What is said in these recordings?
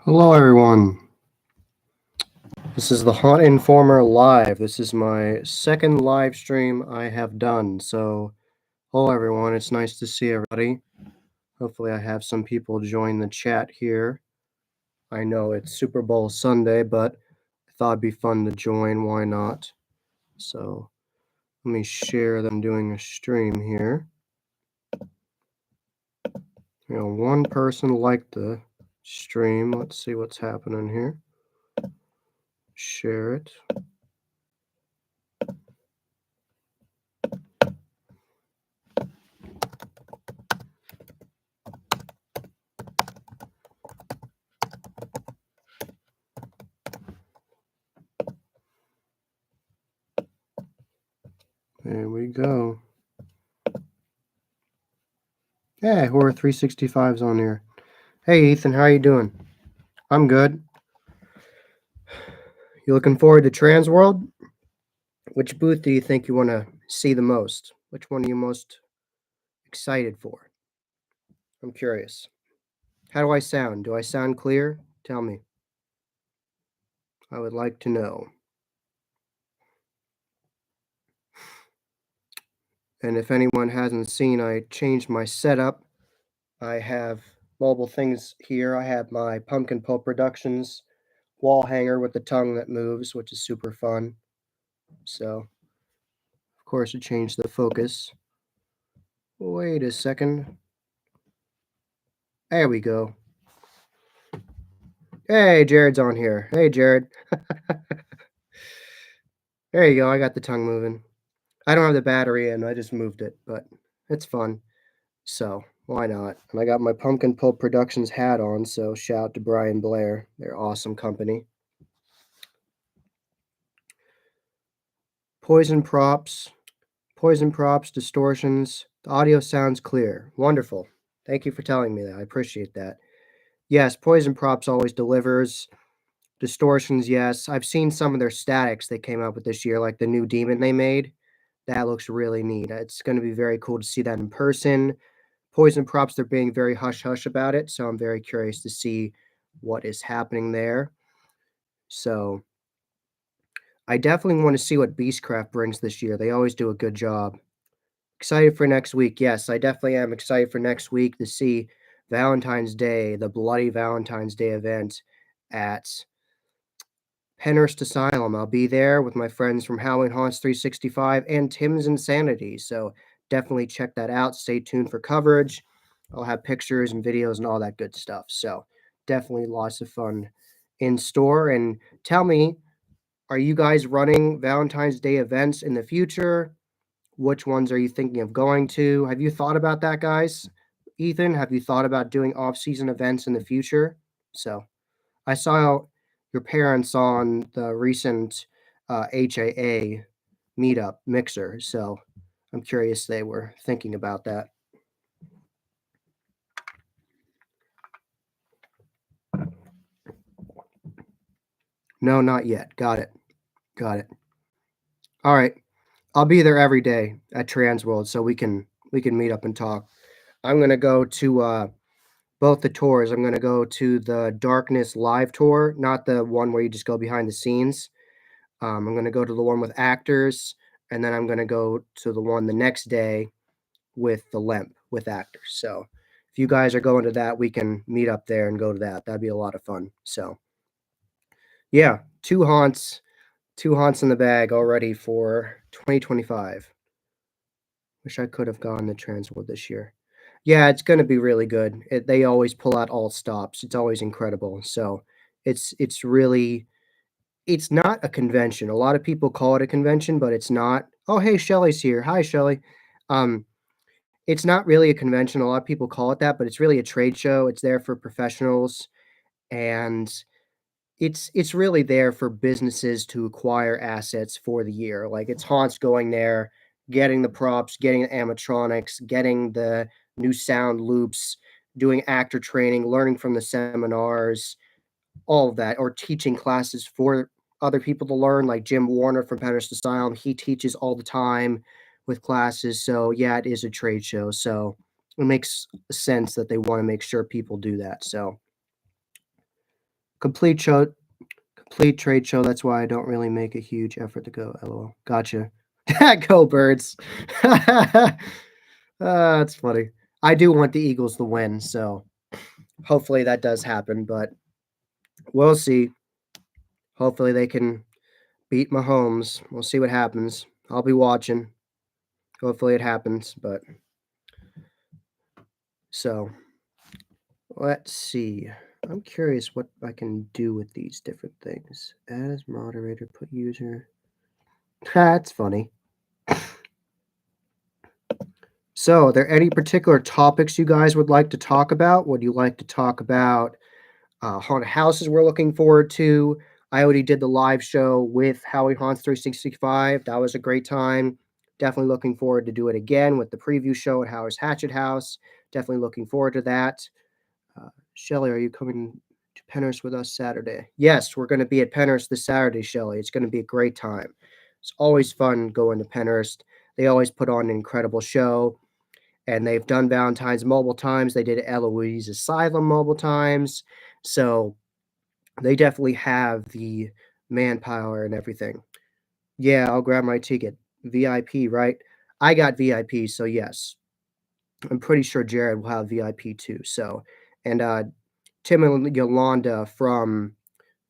Hello, everyone. This is the Haunt Informer Live. This is my second live stream I have done. So, hello, everyone. It's nice to see everybody. Hopefully, I have some people join the chat here. I know it's Super Bowl Sunday, but I thought it'd be fun to join. Why not? So, let me share that I'm doing a stream here. One person liked the stream. Let's see what's happening here. Share it. There we go. Yeah, Horror 365's on here. Hey, Ethan, how you doing? I'm good. You looking forward to Transworld? Which booth do you think you want to see the most? Which one are you most excited for? I'm curious. How do I sound? Do I sound clear? Tell me. I would like to know. And if anyone hasn't seen, I changed my setup. I have multiple things here. I have my Pumpkin Pulp Productions wall hanger with the tongue that moves, which is super fun. So, of course, it changed the focus. Wait a second. There we go. Hey, Jared's on here. Hey, Jared. There you go. I got the tongue moving. I don't have the battery in. I just moved it, but it's fun. So why not? And I got my Pumpkin Pulp Productions hat on, so shout out to Brian Blair. They're awesome company. Poison props, distortions. The audio sounds clear. Wonderful. Thank you for telling me that. I appreciate that. Yes, Poison Props always delivers. Distortions, yes. I've seen some of their statics they came out with this year, like the new demon they made. That looks really neat. It's going to be very cool to see that in person. Poison Props, they're being very hush-hush about it, so I'm very curious to see what is happening there. So I definitely want to see what Beastcraft brings this year. They always do a good job. Excited for next week. Yes, I definitely am excited for next week to see Valentine's Day, the Bloody Valentine's Day event at Penhurst Asylum. I'll be there with my friends from Howling Haunts 365 and Tim's Insanity. So definitely check that out. Stay tuned for coverage. I'll have pictures and videos and all that good stuff. So definitely lots of fun in store. And tell me, are you guys running Valentine's Day events in the future? Which ones are you thinking of going to? Have you thought about that, guys? Ethan, have you thought about doing off-season events in the future? So I saw your parents on the recent HAA meetup mixer, so I'm curious they were thinking about that. No, not yet. Got it. All right. I'll be there every day at Transworld, so we can meet up and talk. I'm gonna go to both the tours. I'm gonna go to the Darkness live tour, not the one where you just go behind the scenes. I'm gonna go to the one with actors, and then I'm gonna go to the one the next day with the Lemp with actors. So if you guys are going to that, we can meet up there and go to that. That'd be a lot of fun. So yeah, two haunts in the bag already for 2025. Wish I could have gone to Transworld this year. Yeah, it's going to be really good. They always pull out all stops. It's always incredible. So it's really, it's not a convention. A lot of people call it a convention, but it's not. Oh, hey, Shelly's here. Hi, Shelly. It's not really a convention. A lot of people call it that, but it's really a trade show. It's there for professionals, and it's really there for businesses to acquire assets for the year. Like it's haunts going there, getting the props, getting the animatronics, getting the new sound loops, doing actor training, learning from the seminars, all of that, or teaching classes for other people to learn. Like Jim Warner from Penhurst Asylum, he teaches all the time with classes. So yeah, it is a trade show. So it makes sense that they want to make sure people do that. So Complete show, complete trade show. That's why I don't really make a huge effort to go. LOL. Gotcha. Go Birds. That's funny. I do want the Eagles to win, so hopefully that does happen, but we'll see. Hopefully they can beat Mahomes. We'll see what happens. I'll be watching. Hopefully it happens, but so let's see. I'm curious what I can do with these different things. Add as moderator, put user. That's funny. So, are there any particular topics you guys would like to talk about? Would you like to talk about haunted houses we're looking forward to? I already did the live show with Howie Haunts 365. That was a great time. Definitely looking forward to do it again with the preview show at Howard's Hatchet House. Definitely looking forward to that. Shelly, are you coming to Penhurst with us Saturday? Yes, we're going to be at Penhurst this Saturday, Shelly. It's going to be a great time. It's always fun going to Penhurst. They always put on an incredible show, and they've done Valentine's multiple times. They did Eloise Asylum multiple times. So they definitely have the manpower and everything. Yeah, I'll grab my ticket. VIP, right? I got VIP, so yes. I'm pretty sure Jared will have VIP too. So, and Tim and Yolanda from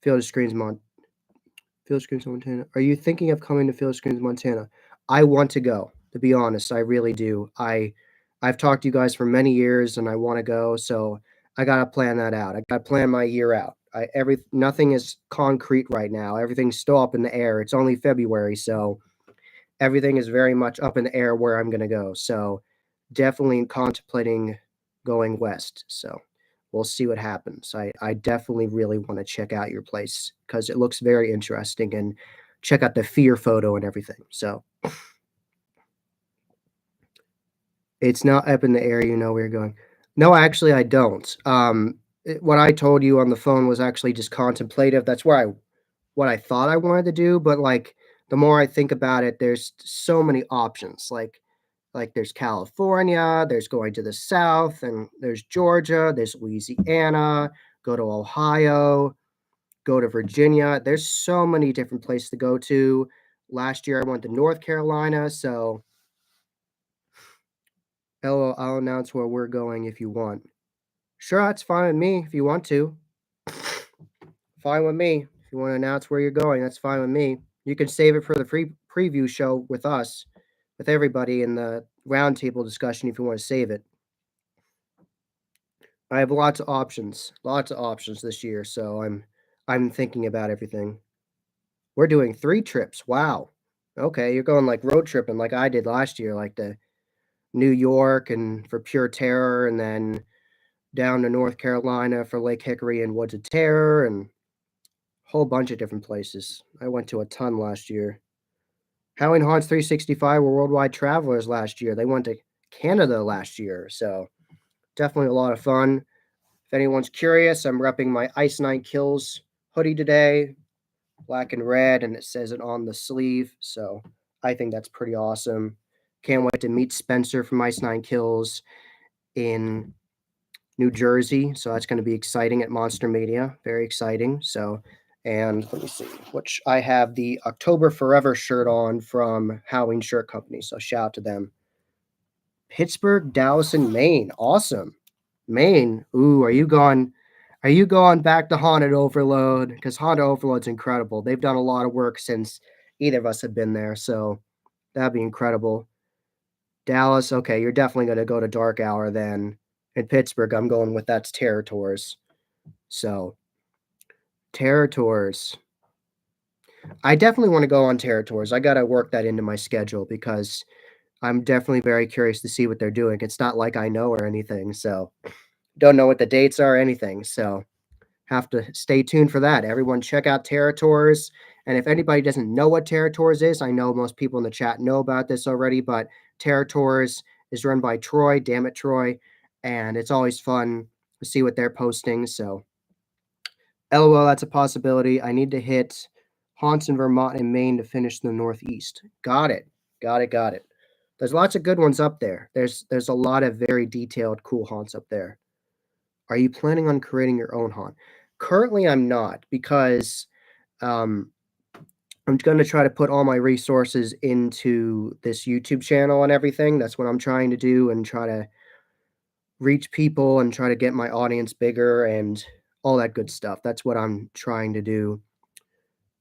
Field of Screens, Montana. Are you thinking of coming to Field of Screens, Montana? I want to go. To be honest, I really do. I've talked to you guys for many years, and I want to go. So I gotta plan that out. I gotta plan my year out. Nothing is concrete right now. Everything's still up in the air. It's only February, so everything is very much up in the air where I'm gonna go. So definitely contemplating going west. So we'll see what happens. I definitely really want to check out your place because it looks very interesting and check out the fear photo and everything. So it's not up in the air, you know where you're going. No, actually I don't. What I told you on the phone was actually just contemplative. That's what I thought I wanted to do, but like the more I think about it, there's so many options. Like there's California, there's going to the south, and there's Georgia, there's Louisiana, go to Ohio, go to Virginia. There's so many different places to go to. Last year I went to North Carolina, so I'll announce where we're going if you want. Sure, that's fine with me if you want to. Fine with me. If you want to announce where you're going, that's fine with me. You can save it for the free preview show with us, with everybody in the roundtable discussion if you want to save it. I have lots of options this year, so I'm thinking about everything. We're doing 3 trips. Wow. Okay, you're going like road tripping like I did last year, like to New York and for Pure Terror, and then down to North Carolina for Lake Hickory and Woods of Terror, and a whole bunch of different places. I went to a ton last year. Howling Haunts 365 were worldwide travelers last year. They went to Canada last year, so definitely a lot of fun. If anyone's curious, I'm repping my Ice Nine Kills hoodie today, black and red, and it says it on the sleeve. So I think that's pretty awesome. Can't wait to meet Spencer from Ice Nine Kills in New Jersey. So that's going to be exciting at Monster Media. Very exciting. So, and let me see, which I have the October Forever shirt on from Howling Shirt Company. So shout out to them. Pittsburgh, Dallas, and Maine. Awesome. Maine. Ooh, are you going? Are you going back to Haunted Overload? Because Haunted Overload's incredible. They've done a lot of work since either of us have been there, so that'd be incredible. Dallas, okay, you're definitely going to go to Dark Hour then. In Pittsburgh, I'm going with that's Terror Tours. So, Terror Tours. I definitely want to go on Terror Tours. I got to work that into my schedule because I'm definitely very curious to see what they're doing. It's not like I know or anything, so don't know what the dates are or anything. So, have to stay tuned for that. Everyone check out Terror Tours. And if anybody doesn't know what Terror Tours is, I know most people in the chat know about this already, but Terror Tours is run by Troy, damn it, Troy. And it's always fun to see what they're posting. So, LOL, that's a possibility. I need to hit haunts in Vermont and Maine to finish the Northeast. Got it. Got it. Got it. There's lots of good ones up there. There's a lot of very detailed, cool haunts up there. Are you planning on creating your own haunt? Currently, I'm not because um, I'm going to try to put all my resources into this YouTube channel and everything. That's what I'm trying to do and try to reach people and try to get my audience bigger and all that good stuff. That's what I'm trying to do.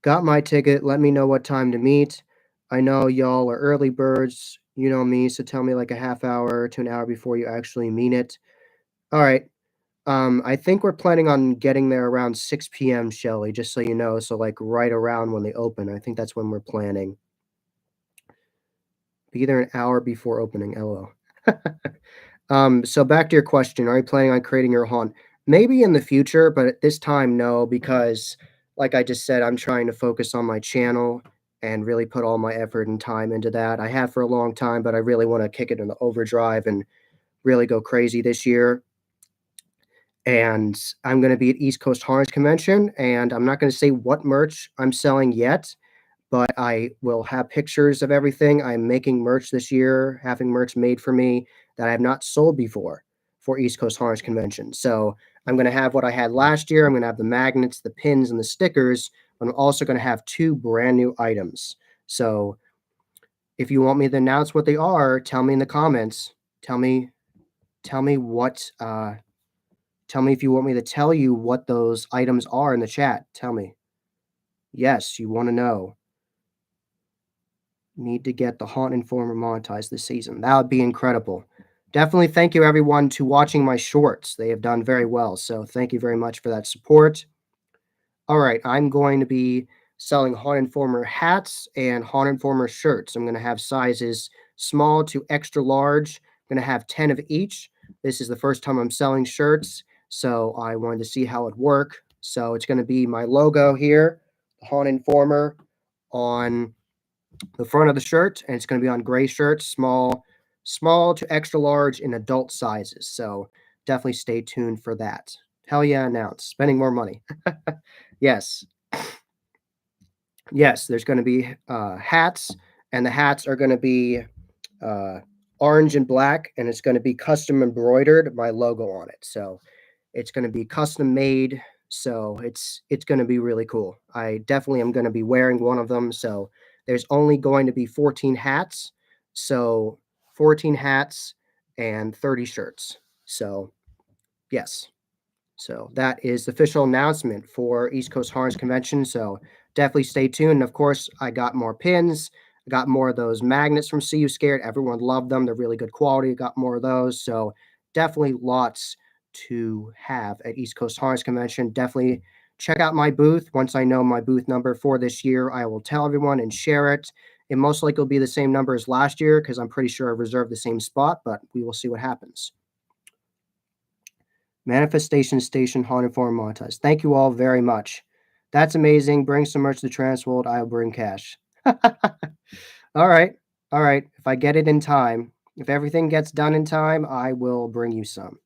Got my ticket. Let me know what time to meet. I know y'all are early birds. You know me, so tell me like a half hour to an hour before you actually mean it. All right. I think we're planning on getting there around 6 PM, Shelly, just so you know. So like right around when they open. I think that's when we're planning. Be there an hour before opening. LO. So back to your question, are you planning on creating your haunt? Maybe in the future, but at this time, no, because like I just said, I'm trying to focus on my channel and really put all my effort and time into that. I have for a long time, but I really want to kick it in the overdrive and really go crazy this year. And I'm going to be at East Coast Harness Convention, and I'm not going to say what merch I'm selling yet, but I will have pictures of everything. I'm making merch this year, having merch made for me that I have not sold before for East Coast Harness Convention. So I'm going to have what I had last year. I'm going to have the magnets, the pins, and the stickers. But I'm also going to have two brand new items. So if you want me to announce what they are, tell me in the comments. Tell me what. Tell me if you want me to tell you what those items are in the chat. Tell me. Yes, you want to know. Need to get the Haunt Informer monetized this season. That would be incredible. Definitely thank you everyone to watching my shorts. They have done very well. So thank you very much for that support. All right, I'm going to be selling Haunt Informer hats and Haunt Informer shirts. I'm going to have sizes small to extra large. I'm going to have 10 of each. This is the first time I'm selling shirts, so I wanted to see how it work. So it's going to be my logo here, the Haunt Informer, on the front of the shirt, and it's going to be on gray shirts, small to extra large in adult sizes. So definitely stay tuned for that. Hell yeah, announce spending more money. Yes, yes, there's going to be hats, and the hats are going to be uh, orange and black, and it's going to be custom embroidered, my logo on it. So it's going to be custom made. So it's going to be really cool. I definitely am going to be wearing one of them. So there's only going to be 14 hats. So 14 hats and 30 shirts. So yes. So that is the official announcement for East Coast Harness Convention. So definitely stay tuned. And of course, I got more pins. I got more of those magnets from See You Scared. Everyone loved them. They're really good quality. I got more of those. So definitely lots to have at East Coast Harness Convention. Definitely check out my booth. Once I know my booth number for this year, I will tell everyone and share it. It most likely will be the same number as last year because I'm pretty sure I reserved the same spot, but we will see what happens. Manifestation Station Haunted Form monetized. Thank you all very much. That's amazing. Bring some merch to Transworld. I'll bring cash. All right. All right. If I get it in time, if everything gets done in time, I will bring you some.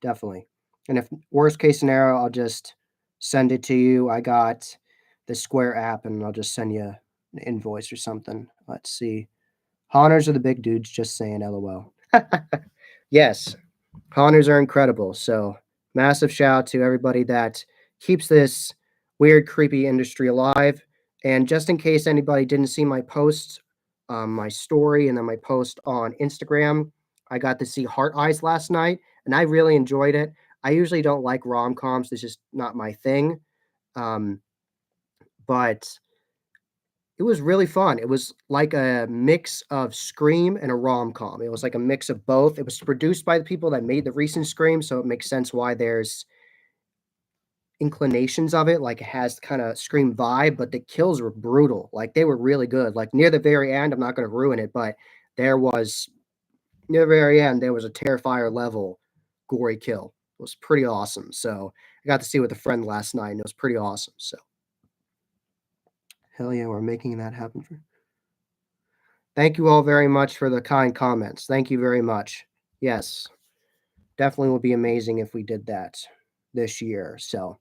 Definitely. And if worst case scenario, I'll just send it to you. I got the Square app and I'll just send you an invoice or something. Let's see. Haunters are the big dudes, just saying LOL. Yes. Haunters are incredible. So massive shout out to everybody that keeps this weird, creepy industry alive. And just in case anybody didn't see my post, my story, and then my post on Instagram, I got to see Heart Eyes last night, and I really enjoyed it. I usually don't like rom coms; it's just not my thing. Um, but it was really fun. It was like a mix of Scream and a rom-com. It was like a mix of both. It was produced by the people that made the recent Scream, so it makes sense why there's inclinations of it. Like it has kind of Scream vibe, but the kills were brutal. Like they were really good. Like near the very end, I'm not going to ruin it, but there was near the very end, there was a Terrifier level gory kill. It was pretty awesome. So I got to see it with a friend last night, and it was pretty awesome. So hell yeah, we're making that happen for. Thank you all very much for the kind comments. Thank you very much. Yes, definitely would be amazing if we did that this year. So,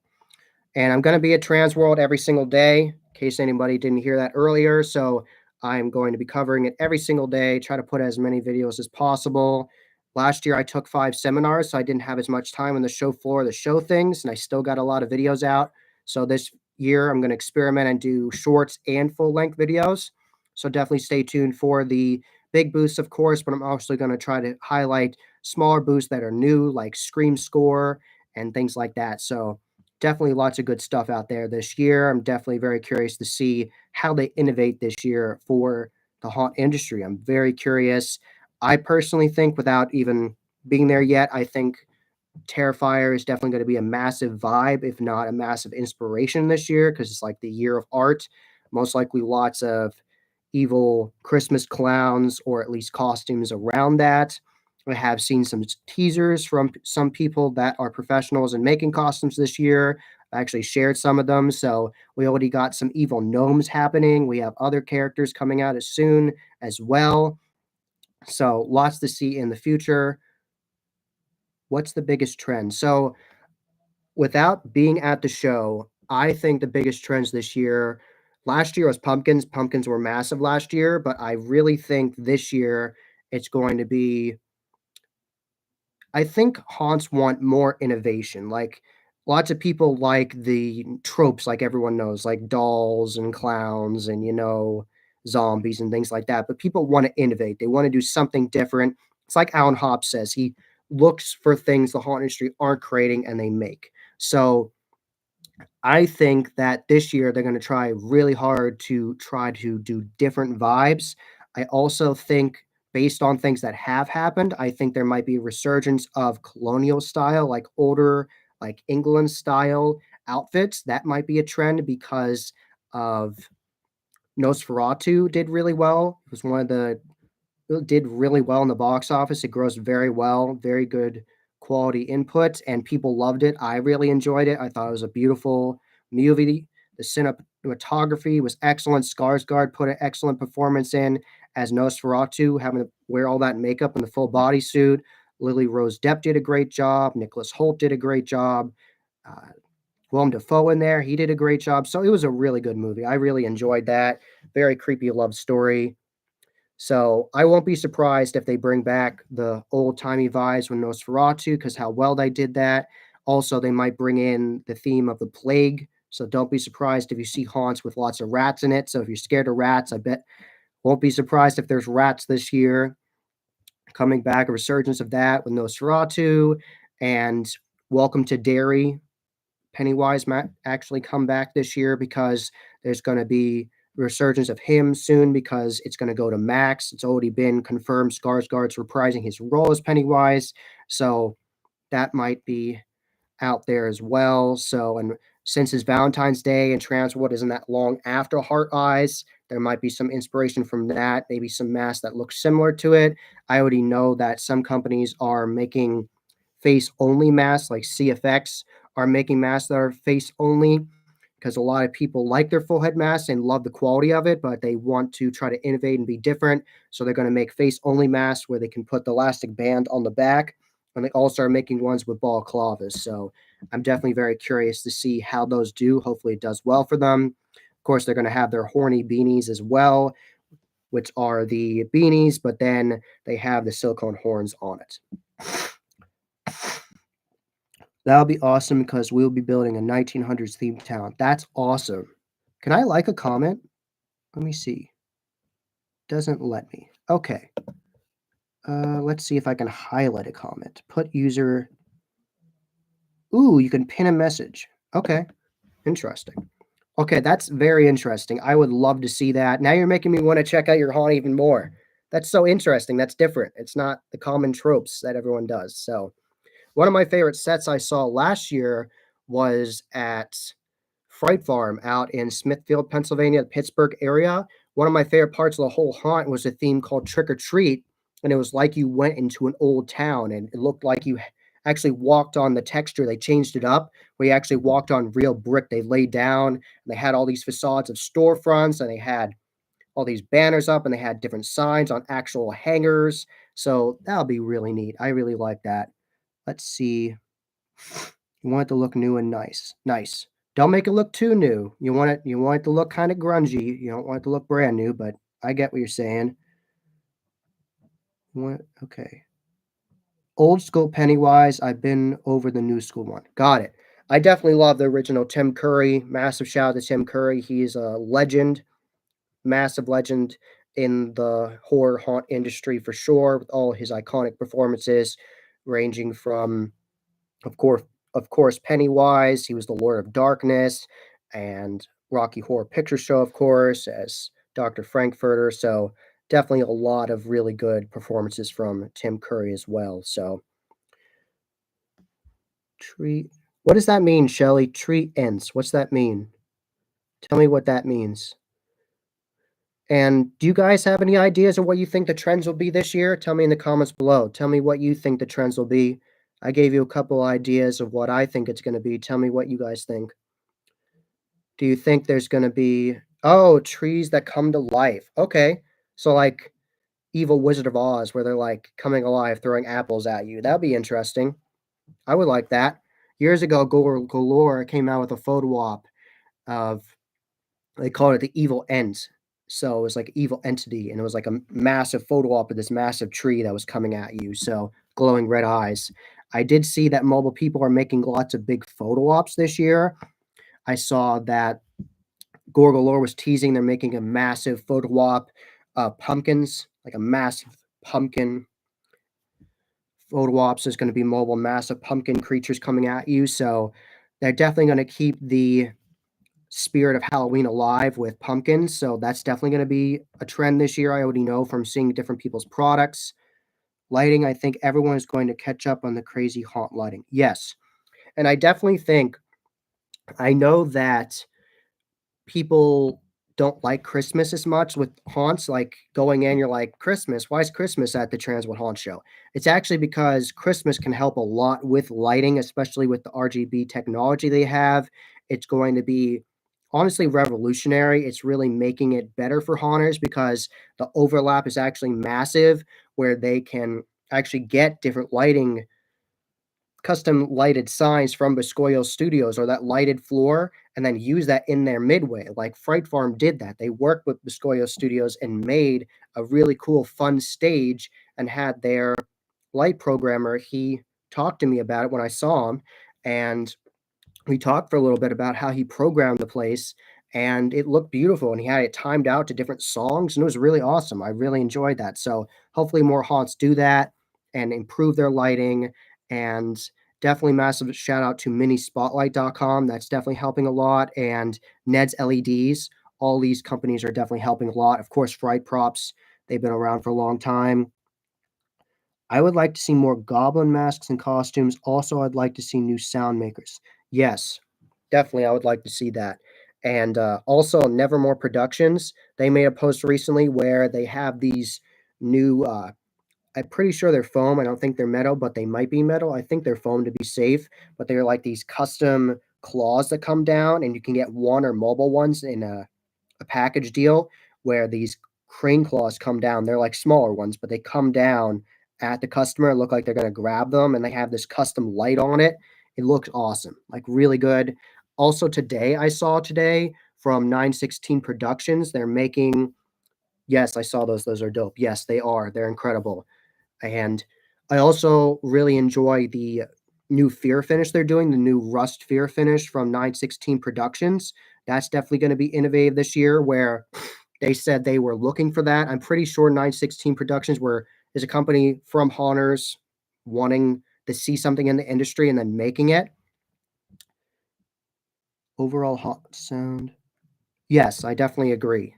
and I'm going to be at Transworld every single day, in case anybody didn't hear that earlier. So, I'm going to be covering it every single day, try to put as many videos as possible. Last year, I took 5 seminars, so I didn't have as much time on the show floor to show things, and I still got a lot of videos out. So this year, I'm gonna experiment and do shorts and full-length videos. So definitely stay tuned for the big boosts, of course, but I'm also gonna try to highlight smaller boosts that are new, like Scream Score and things like that. So definitely lots of good stuff out there this year. I'm definitely very curious to see how they innovate this year for the haunt industry. I'm very curious. I personally think, without even being there yet, I think Terrifier is definitely going to be a massive vibe, if not a massive inspiration this year, because it's like the year of art. Most likely lots of evil Christmas clowns or at least costumes around that. I have seen some teasers from some people that are professionals in making costumes this year. I actually shared some of them. So we already got some evil gnomes happening. We have other characters coming out as soon as well. So lots to see in the future. What's the biggest trend? So without being at the show, I think the biggest trends this year, last year was pumpkins. Pumpkins were massive last year, but I really think this year it's going to be, I think haunts want more innovation. Like lots of people like the tropes, like everyone knows, like dolls and clowns and, zombies and things like that. But people want to innovate. They want to do something different. It's like Alan Hobbs says, he looks for things the haunt industry aren't creating and they make. So I think that this year they're going to try really hard to try to do different vibes. I also think, based on things that have happened, I think there might be a resurgence of colonial style, like older, like England style outfits. That might be a trend because of Nosferatu did really well. It was one of the it did really well in the box office. It grossed very well, very good quality input, and people loved it. I really enjoyed it. I thought it was a beautiful movie. The cinematography was excellent. Skarsgård put an excellent performance in as Nosferatu, having to wear all that makeup in the full bodysuit. Lily Rose Depp did a great job. Nicholas Hoult did a great job. Uh, Willem Dafoe in there, he did a great job. So it was a really good movie. I really enjoyed that. Very creepy love story. So I won't be surprised if they bring back the old timey vibes with Nosferatu, because how well they did that. Also, they might bring in the theme of the plague. So don't be surprised if you see haunts with lots of rats in it. So if you're scared of rats, I bet won't be surprised if there's rats this year. Coming back, a resurgence of that with Nosferatu and Welcome to Derry. Pennywise might actually come back this year because there's going to be a resurgence of him soon because it's going to go to Max. It's already been confirmed Skarsgård's reprising his role as Pennywise, so that might be out there as well. So, and since it's Valentine's Day and Transworld isn't that long after Heart Eyes, there might be some inspiration from that, maybe some masks that look similar to it. I already know that some companies are making face only masks, like CFX are making masks that are face only because a lot of people like their full head masks and love the quality of it, but they want to try to innovate and be different. So they're going to make face only masks where they can put the elastic band on the back. And they also are making ones with balaclavas. So I'm definitely very curious to see how those do. Hopefully, it does well for them. Of course, they're going to have their horny beanies as well, which are the beanies, but then they have the silicone horns on it. That'll be awesome because we'll be building a 1900s themed town. That's awesome. Can I like a comment? Let me see. Doesn't let me. Okay. Let's see if I can highlight a comment. Put user. Ooh, you can pin a message. Okay. Interesting. Okay, that's very interesting. I would love to see that. Now you're making me want to check out your haunt even more. That's so interesting. That's different. It's not the common tropes that everyone does. So, one of my favorite sets I saw last year was at Fright Farm out in Smithfield, Pennsylvania, the Pittsburgh area. One of my favorite parts of the whole haunt was a theme called Trick or Treat, and it was like you went into an old town, and it looked like you actually walked on the texture. They changed it up, where you actually walked on real brick. They laid down, and they had all these facades of storefronts, and they had all these banners up, and they had different signs on actual hangers. So that'll be really neat. I really like that. Let's see. You want it to look new and nice. Nice. Don't make it look too new. You want it to look kind of grungy. You don't want it to look brand new, but I get what you're saying. Okay. Old school Pennywise, I've been over the new school one. Got it. I definitely love the original Tim Curry. Massive shout out to Tim Curry. He's a legend, massive legend in the horror haunt industry for sure, with all his iconic performances, ranging from, of course, Pennywise. He was the Lord of Darkness, and Rocky Horror Picture Show, of course, as Dr. Frankfurter. So definitely a lot of really good performances from Tim Curry as well. So treat. What does that mean, Shelly? Treat ends. What's that mean? Tell me what that means. And do you guys have any ideas of what you think the trends will be this year? Tell me in the comments below. Tell me what you think the trends will be. I gave you a couple ideas of what I think it's going to be. Tell me what you guys think. Do you think there's going to be, oh, trees that come to life? Okay. So, like Evil Wizard of Oz, where they're like coming alive, throwing apples at you. That'd be interesting. I would like that. Years ago, Galore came out with a photo op of, they called it the evil ent. So it was like evil entity, and it was like a massive photo op of this massive tree that was coming at you. So glowing red eyes. I did see that mobile people are making lots of big photo ops this year. I saw that Gorgalore was teasing they're making a massive photo op, pumpkins, like a massive pumpkin photo ops. There's going to be mobile massive pumpkin creatures coming at you. So they're definitely going to keep the spirit of Halloween alive with pumpkins. So that's definitely going to be a trend this year. I already know from seeing different people's products. Lighting, I think everyone is going to catch up on the crazy haunt lighting. Yes. And I definitely think, I know that people don't like Christmas as much with haunts. Like going in, you're like, Christmas, why is Christmas at the Transworld Haunt Show? It's actually because Christmas can help a lot with lighting, especially with the RGB technology they have. It's going to be honestly revolutionary. It's really making it better for haunters because the overlap is actually massive, where they can actually get different lighting, custom lighted signs from Biscoyo Studios or that lighted floor, and then use that in their midway. Like Fright Farm did that. They worked with Biscoyo Studios and made a really cool, fun stage and had their light programmer. He talked to me about it when I saw him, and we talked for a little bit about how he programmed the place, and it looked beautiful, and he had it timed out to different songs, and it was really awesome. I really enjoyed that. So hopefully more haunts do that and improve their lighting. And definitely massive shout out to minispotlight.com. That's definitely helping a lot. And Ned's LEDs. All these companies are definitely helping a lot. Of course, Fright Props, they've been around for a long time. I would like to see more goblin masks and costumes. Also, I'd like to see new sound makers. Yes, definitely, I would like to see that. And also, Nevermore Productions, they made a post recently where they have these new, I'm pretty sure they're foam. I don't think they're metal, but they might be metal. I think they're foam to be safe, but they're like these custom claws that come down, and you can get one or mobile ones in a package deal where these crane claws come down. They're like smaller ones, but they come down at the customer, look like they're going to grab them, and they have this custom light on it. It looks awesome, like really good. Also, today I saw today from 916 Productions, they're making. Yes, I saw those. Those are dope. Yes, they are. They're incredible. And I also really enjoy the new Fear finish they're doing, the new Rust Fear finish from 916 Productions. That's definitely going to be innovative this year, where they said they were looking for that. I'm pretty sure 916 Productions is a company from Haunters wanting to see something in the industry and then making it. Overall haunt sound. Yes, I definitely agree.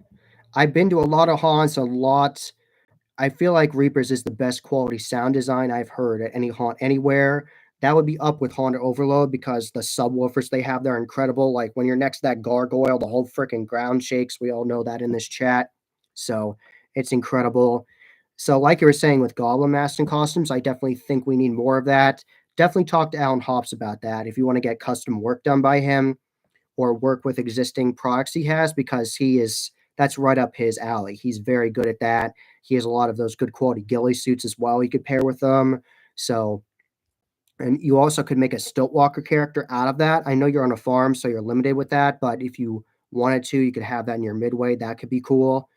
I've been to a lot of haunts, a lot. I feel like Reapers is the best quality sound design I've heard at any haunt anywhere. That would be up with Haunter Overload because the subwoofers they have there are incredible. Like when you're next to that gargoyle, the whole freaking ground shakes. We all know that in this chat. So it's incredible. So, like you were saying with Goblin Masks and costumes, I definitely think we need more of that. Definitely talk to Alan Hops about that if you want to get custom work done by him or work with existing products he has, because that's right up his alley. He's very good at that. He has a lot of those good quality ghillie suits as well. You could pair with them. So, and you also could make a Stiltwalker character out of that. I know you're on a farm, so you're limited with that, but if you wanted to, you could have that in your midway. That could be cool.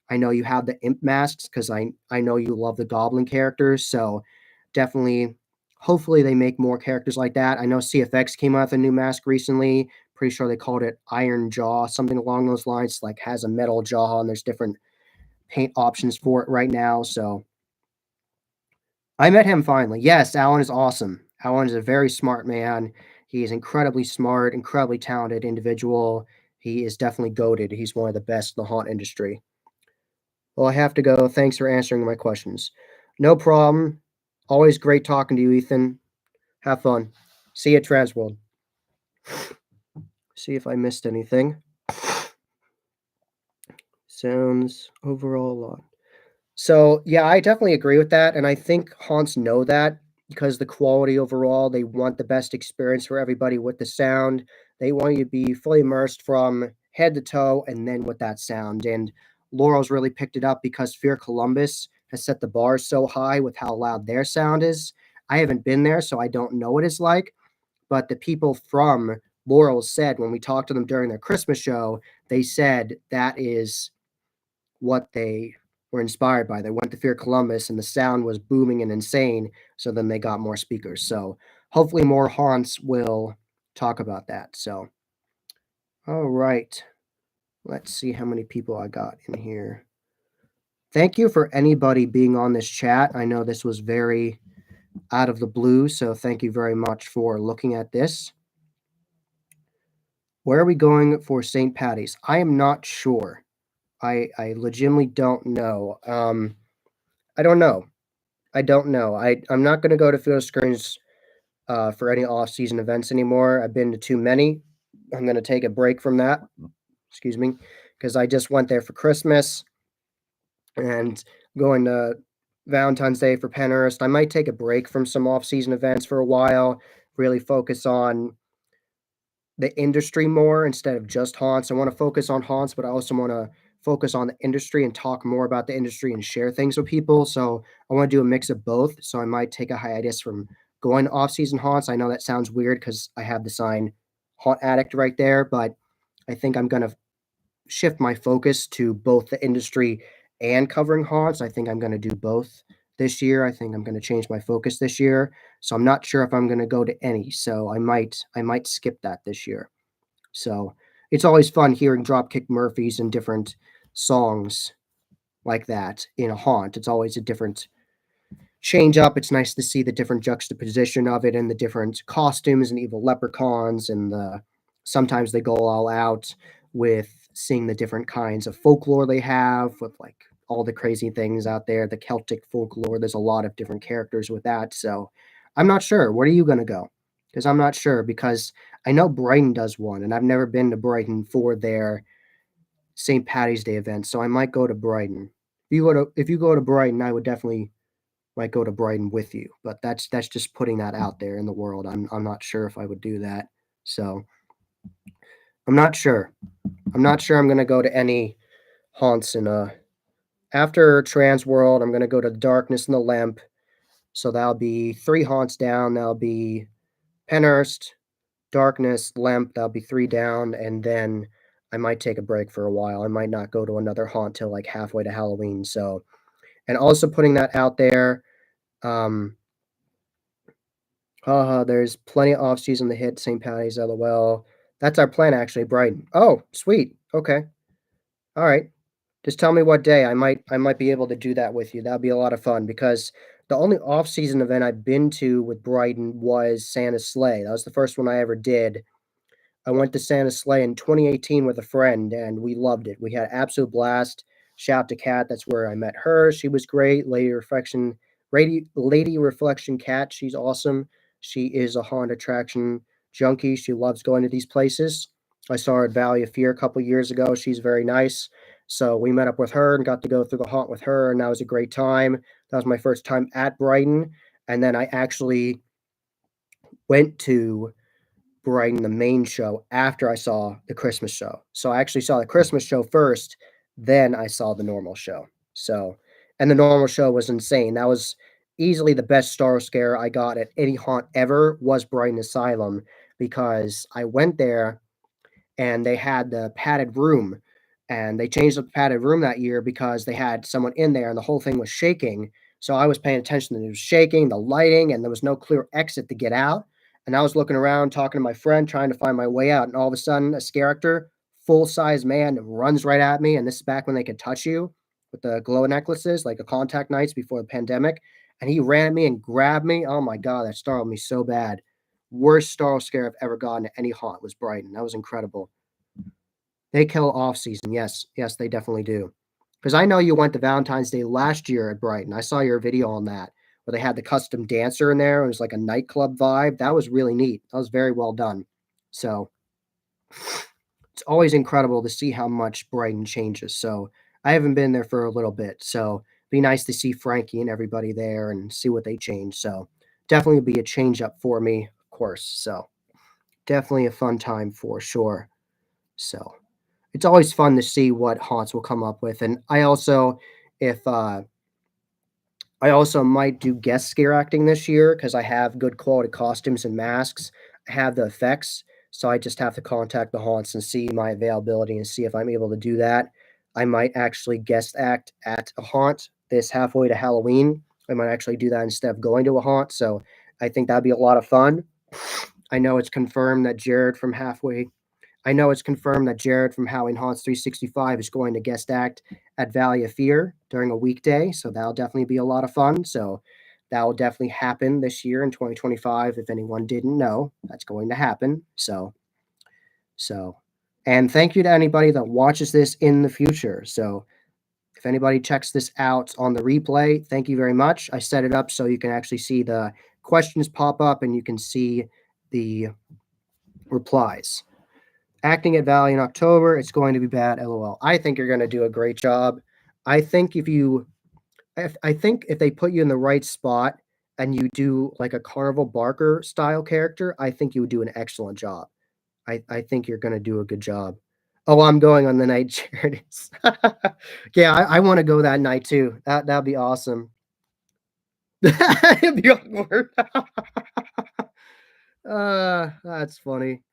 I know you have the imp masks because I know you love the goblin characters. So definitely, hopefully they make more characters like that. I know CFX came out with a new mask recently. Pretty sure they called it Iron Jaw, something along those lines. Like has a metal jaw, and there's different paint options for it right now. So I met him finally. Yes, Alan is awesome. Alan is a very smart man. He is incredibly smart, incredibly talented individual. He is definitely goated. He's one of the best in the haunt industry. Well, I have to go. Thanks for answering my questions. No problem. Always great talking to you, Ethan. Have fun. See you at Transworld. See if I missed anything. Sounds overall a lot. So, yeah, I definitely agree with that, and I think haunts know that because the quality overall, they want the best experience for everybody with the sound. They want you to be fully immersed from head to toe and then with that sound. And Laurel's really picked it up because Fear Columbus has set the bar so high with how loud their sound is. I haven't been there, so I don't know what it's like, but the people from Laurel said when we talked to them during their Christmas show, they said that is what they were inspired by. They went to Fear Columbus and the sound was booming and insane. So then they got more speakers. So hopefully more haunts will talk about that. So, all right. Let's see how many people I got in here. Thank you for anybody being on this chat. I know this was very out of the blue. So thank you very much for looking at this. Where are we going for St. Patty's? I am not sure. I legitimately don't know. I don't know. I don't know. I'm not going to go to Field of Screens for any off-season events anymore. I've been to too many. I'm going to take a break from that. Excuse me, because I just went there for Christmas and going to Valentine's Day for Penhurst. I might take a break from some off-season events for a while. Really focus on the industry more instead of just haunts. I want to focus on haunts, but I also want to focus on the industry and talk more about the industry and share things with people. So I want to do a mix of both. So I might take a hiatus from going to off-season haunts. I know that sounds weird because I have the sign Haunt Addict right there, but I think I'm going to shift my focus to both the industry and covering haunts. I think I'm going to do both this year. I think I'm going to change my focus this year. So I'm not sure if I'm going to go to any. So I might skip that this year. So it's always fun hearing Dropkick Murphys and different songs like that in a haunt. It's always a different change up. It's nice to see the different juxtaposition of it and the different costumes and evil leprechauns and sometimes they go all out with seeing the different kinds of folklore they have with like all the crazy things out there, the Celtic folklore. There's a lot of different characters with that. So I'm not sure. Where are you going to go? Because I'm not sure because I know Brighton does one and I've never been to Brighton for their St. Patty's Day event. So I might go to Brighton. If you go to Brighton, I would definitely might go to Brighton with you, but that's just putting that out there in the world. I'm not sure if I would do that. So I'm not sure. I'm not sure I'm gonna go to any haunts in after Transworld. I'm gonna go to the Darkness and the Lamp. So that'll be 3 haunts down. That'll be Penhurst, Darkness, Lamp. That'll be 3 down, and then I might take a break for a while. I might not go to another haunt till like halfway to Halloween. So, and also putting that out there. Um, Haha, there's plenty of off-season to hit St. Patty's, LOL. That's our plan, actually, Brighton. Oh, sweet. Okay. All right. Just tell me what day. I might be able to do that with you. That'd be a lot of fun because the only off-season event I've been to with Brighton was Santa's Sleigh. That was the first one I ever did. I went to Santa Sleigh in 2018 with a friend, and we loved it. We had absolute blast. Shout out to Kat. That's where I met her. She was great. Lady Reflection Cat. She's awesome. She is a haunt attraction junkie. She loves going to these places. I saw her at Valley of Fear a couple years ago. She's very nice. So we met up with her and got to go through the haunt with her, and that was a great time. That was my first time at Brighton. And then I actually went to Brighton, the main show, after I saw the Christmas show. So I actually saw the Christmas show first, then I saw the normal show. So, and the normal show was insane. That was easily the best star scare I got at any haunt ever was Brighton Asylum because I went there and they had the padded room and they changed the padded room that year because they had someone in there and the whole thing was shaking. So I was paying attention to the shaking, the lighting, and there was no clear exit to get out. And I was looking around, talking to my friend, trying to find my way out. And all of a sudden, a character, full size man, runs right at me. And this is back when they could touch you with the glow necklaces, like a contact nights before the pandemic. And he ran at me and grabbed me. Oh my God, that startled me so bad. Worst startle scare I've ever gotten at any haunt was Brighton. That was incredible. They kill off season. Yes, yes, they definitely do. Because I know you went to Valentine's Day last year at Brighton. I saw your video on that where they had the custom dancer in there. It was like a nightclub vibe. That was really neat. That was very well done. So it's always incredible to see how much Brighton changes. So I haven't been there for a little bit. So be nice to see Frankie and everybody there and see what they change. So definitely be a change up for me, of course. So definitely a fun time for sure. So it's always fun to see what haunts will come up with. And I also, if I also might do guest scare acting this year because I have good quality costumes and masks. I have the effects, so I just have to contact the haunts and see my availability and see if I'm able to do that. I might actually guest act at a haunt this halfway to Halloween. I might actually do that instead of going to a haunt. So I think that'd be a lot of fun. I know it's confirmed that Jared from halfway I know it's confirmed that Jared from Howling Haunts 365 is going to guest act at Valley of Fear during a weekday, so that'll definitely be a lot of fun. So that will definitely happen this year in 2025. If anyone didn't know, that's going to happen. So, and thank you to anybody that watches this in the future. So if anybody checks this out on the replay, thank you very much. I set it up so you can actually see the questions pop up and you can see the replies. Acting at Valley in October, it's going to be bad. LOL. I think you're going to do a great job. I think I think if they put you in the right spot and you do like a Carnival Barker style character, I think you would do an excellent job. I think you're going to do a good job. Oh, I'm going on the night Jared is. Yeah, I want to go that night too. That'd be awesome. It'd be awkward. That's funny.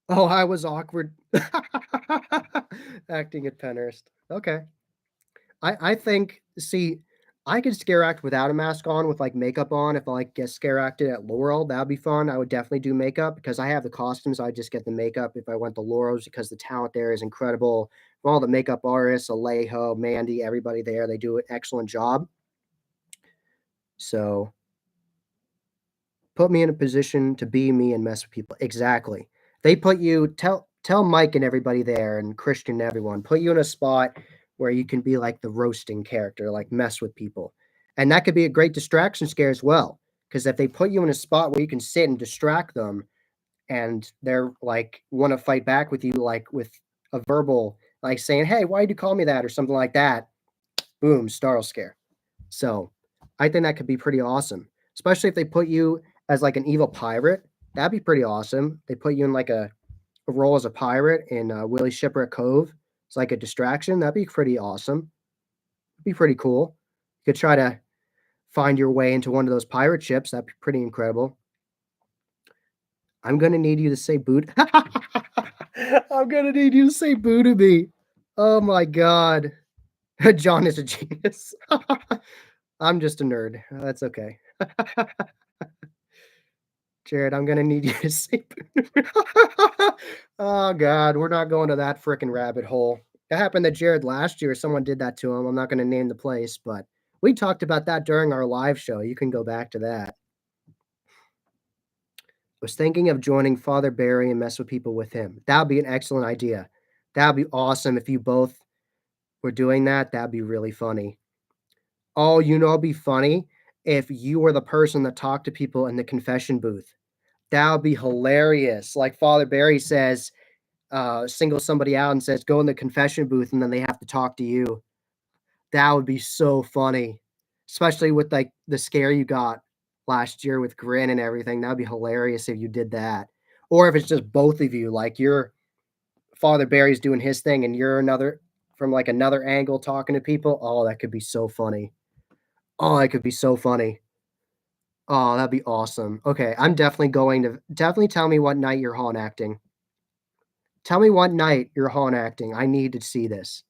Oh, I was awkward. Acting at Penhurst. Okay. I think see, I could scare act without a mask on with like makeup on. If I like get scare acted at Laurel, that'd be fun. I would definitely do makeup because I have the costumes. I just get the makeup if I went to Laurel's because the talent there is incredible. All the makeup artists, Alejo, Mandy, everybody there, they do an excellent job. So put me in a position to be me and mess with people. Exactly. They put you tell Mike and everybody there and Christian and everyone, put you in a spot where you can be like the roasting character, like mess with people. And that could be a great distraction scare as well. Because if they put you in a spot where you can sit and distract them and they're like want to fight back with you, like with a verbal, like saying, hey, why did you call me that? Or something like that, boom, startle scare. So I think that could be pretty awesome, especially if they put you as like an evil pirate. That'd be pretty awesome. They put you in like a role as a pirate in Willie Shipwreck Cove. It's like a distraction. That'd be pretty awesome. Be pretty cool. You could try to find your way into one of those pirate ships. That'd be pretty incredible. I'm gonna need you to say boo. I'm gonna need you to say boo to me. Oh my god. John is a genius. I'm just a nerd. That's okay. Jared, I'm gonna need you to say oh god, we're not going to that freaking rabbit hole. That happened to Jared last year. Someone did that to him. I'm not gonna name the place, but we talked about that during our live show. You can go back to that. Was thinking of joining Father Barry and mess with people with him. That would be an excellent idea. That would be awesome if you both were doing that. That'd be really funny. Oh, you know, it'd be funny if you were the person that talked to people in the confession booth. That would be hilarious. Like Father Barry says, singles somebody out and says, go in the confession booth, and then they have to talk to you. That would be so funny, especially with like the scare you got last year with Grin and everything. That'd be hilarious if you did that. Or if it's just both of you, like you're Father Barry's doing his thing and you're another from like another angle talking to people. Oh, that could be so funny. Oh, that could be so funny. Oh, that'd be awesome. Okay, I'm definitely going to definitely tell me what night you're haunt acting. Tell me what night you're haunt acting. I need to see this.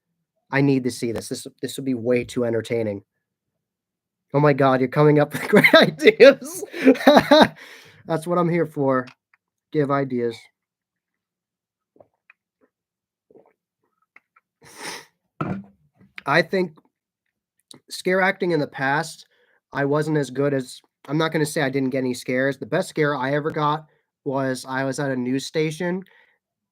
I need to see this. This would be way too entertaining. Oh my god, you're coming up with great ideas. That's what I'm here for. Give ideas. I think scare acting in the past, I wasn't as good as I'm not gonna say I didn't get any scares. The best scare I ever got was I was at a news station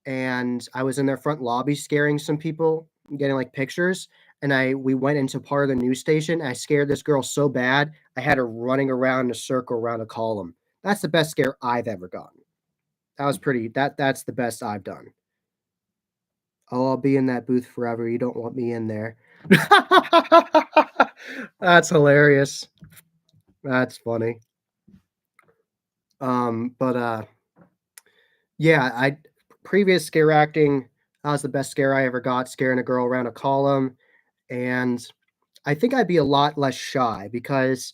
and I was in their front lobby scaring some people, getting like pictures. And we went into part of the news station. I scared this girl so bad, I had her running around in a circle around a column. That's the best scare I've ever gotten. That was pretty. That's the best I've done. Oh, I'll be in that booth forever. You don't want me in there. That's hilarious. That's funny. But yeah, I previous scare acting. That was the best scare I ever got. Scaring a girl around a column, and I think I'd be a lot less shy because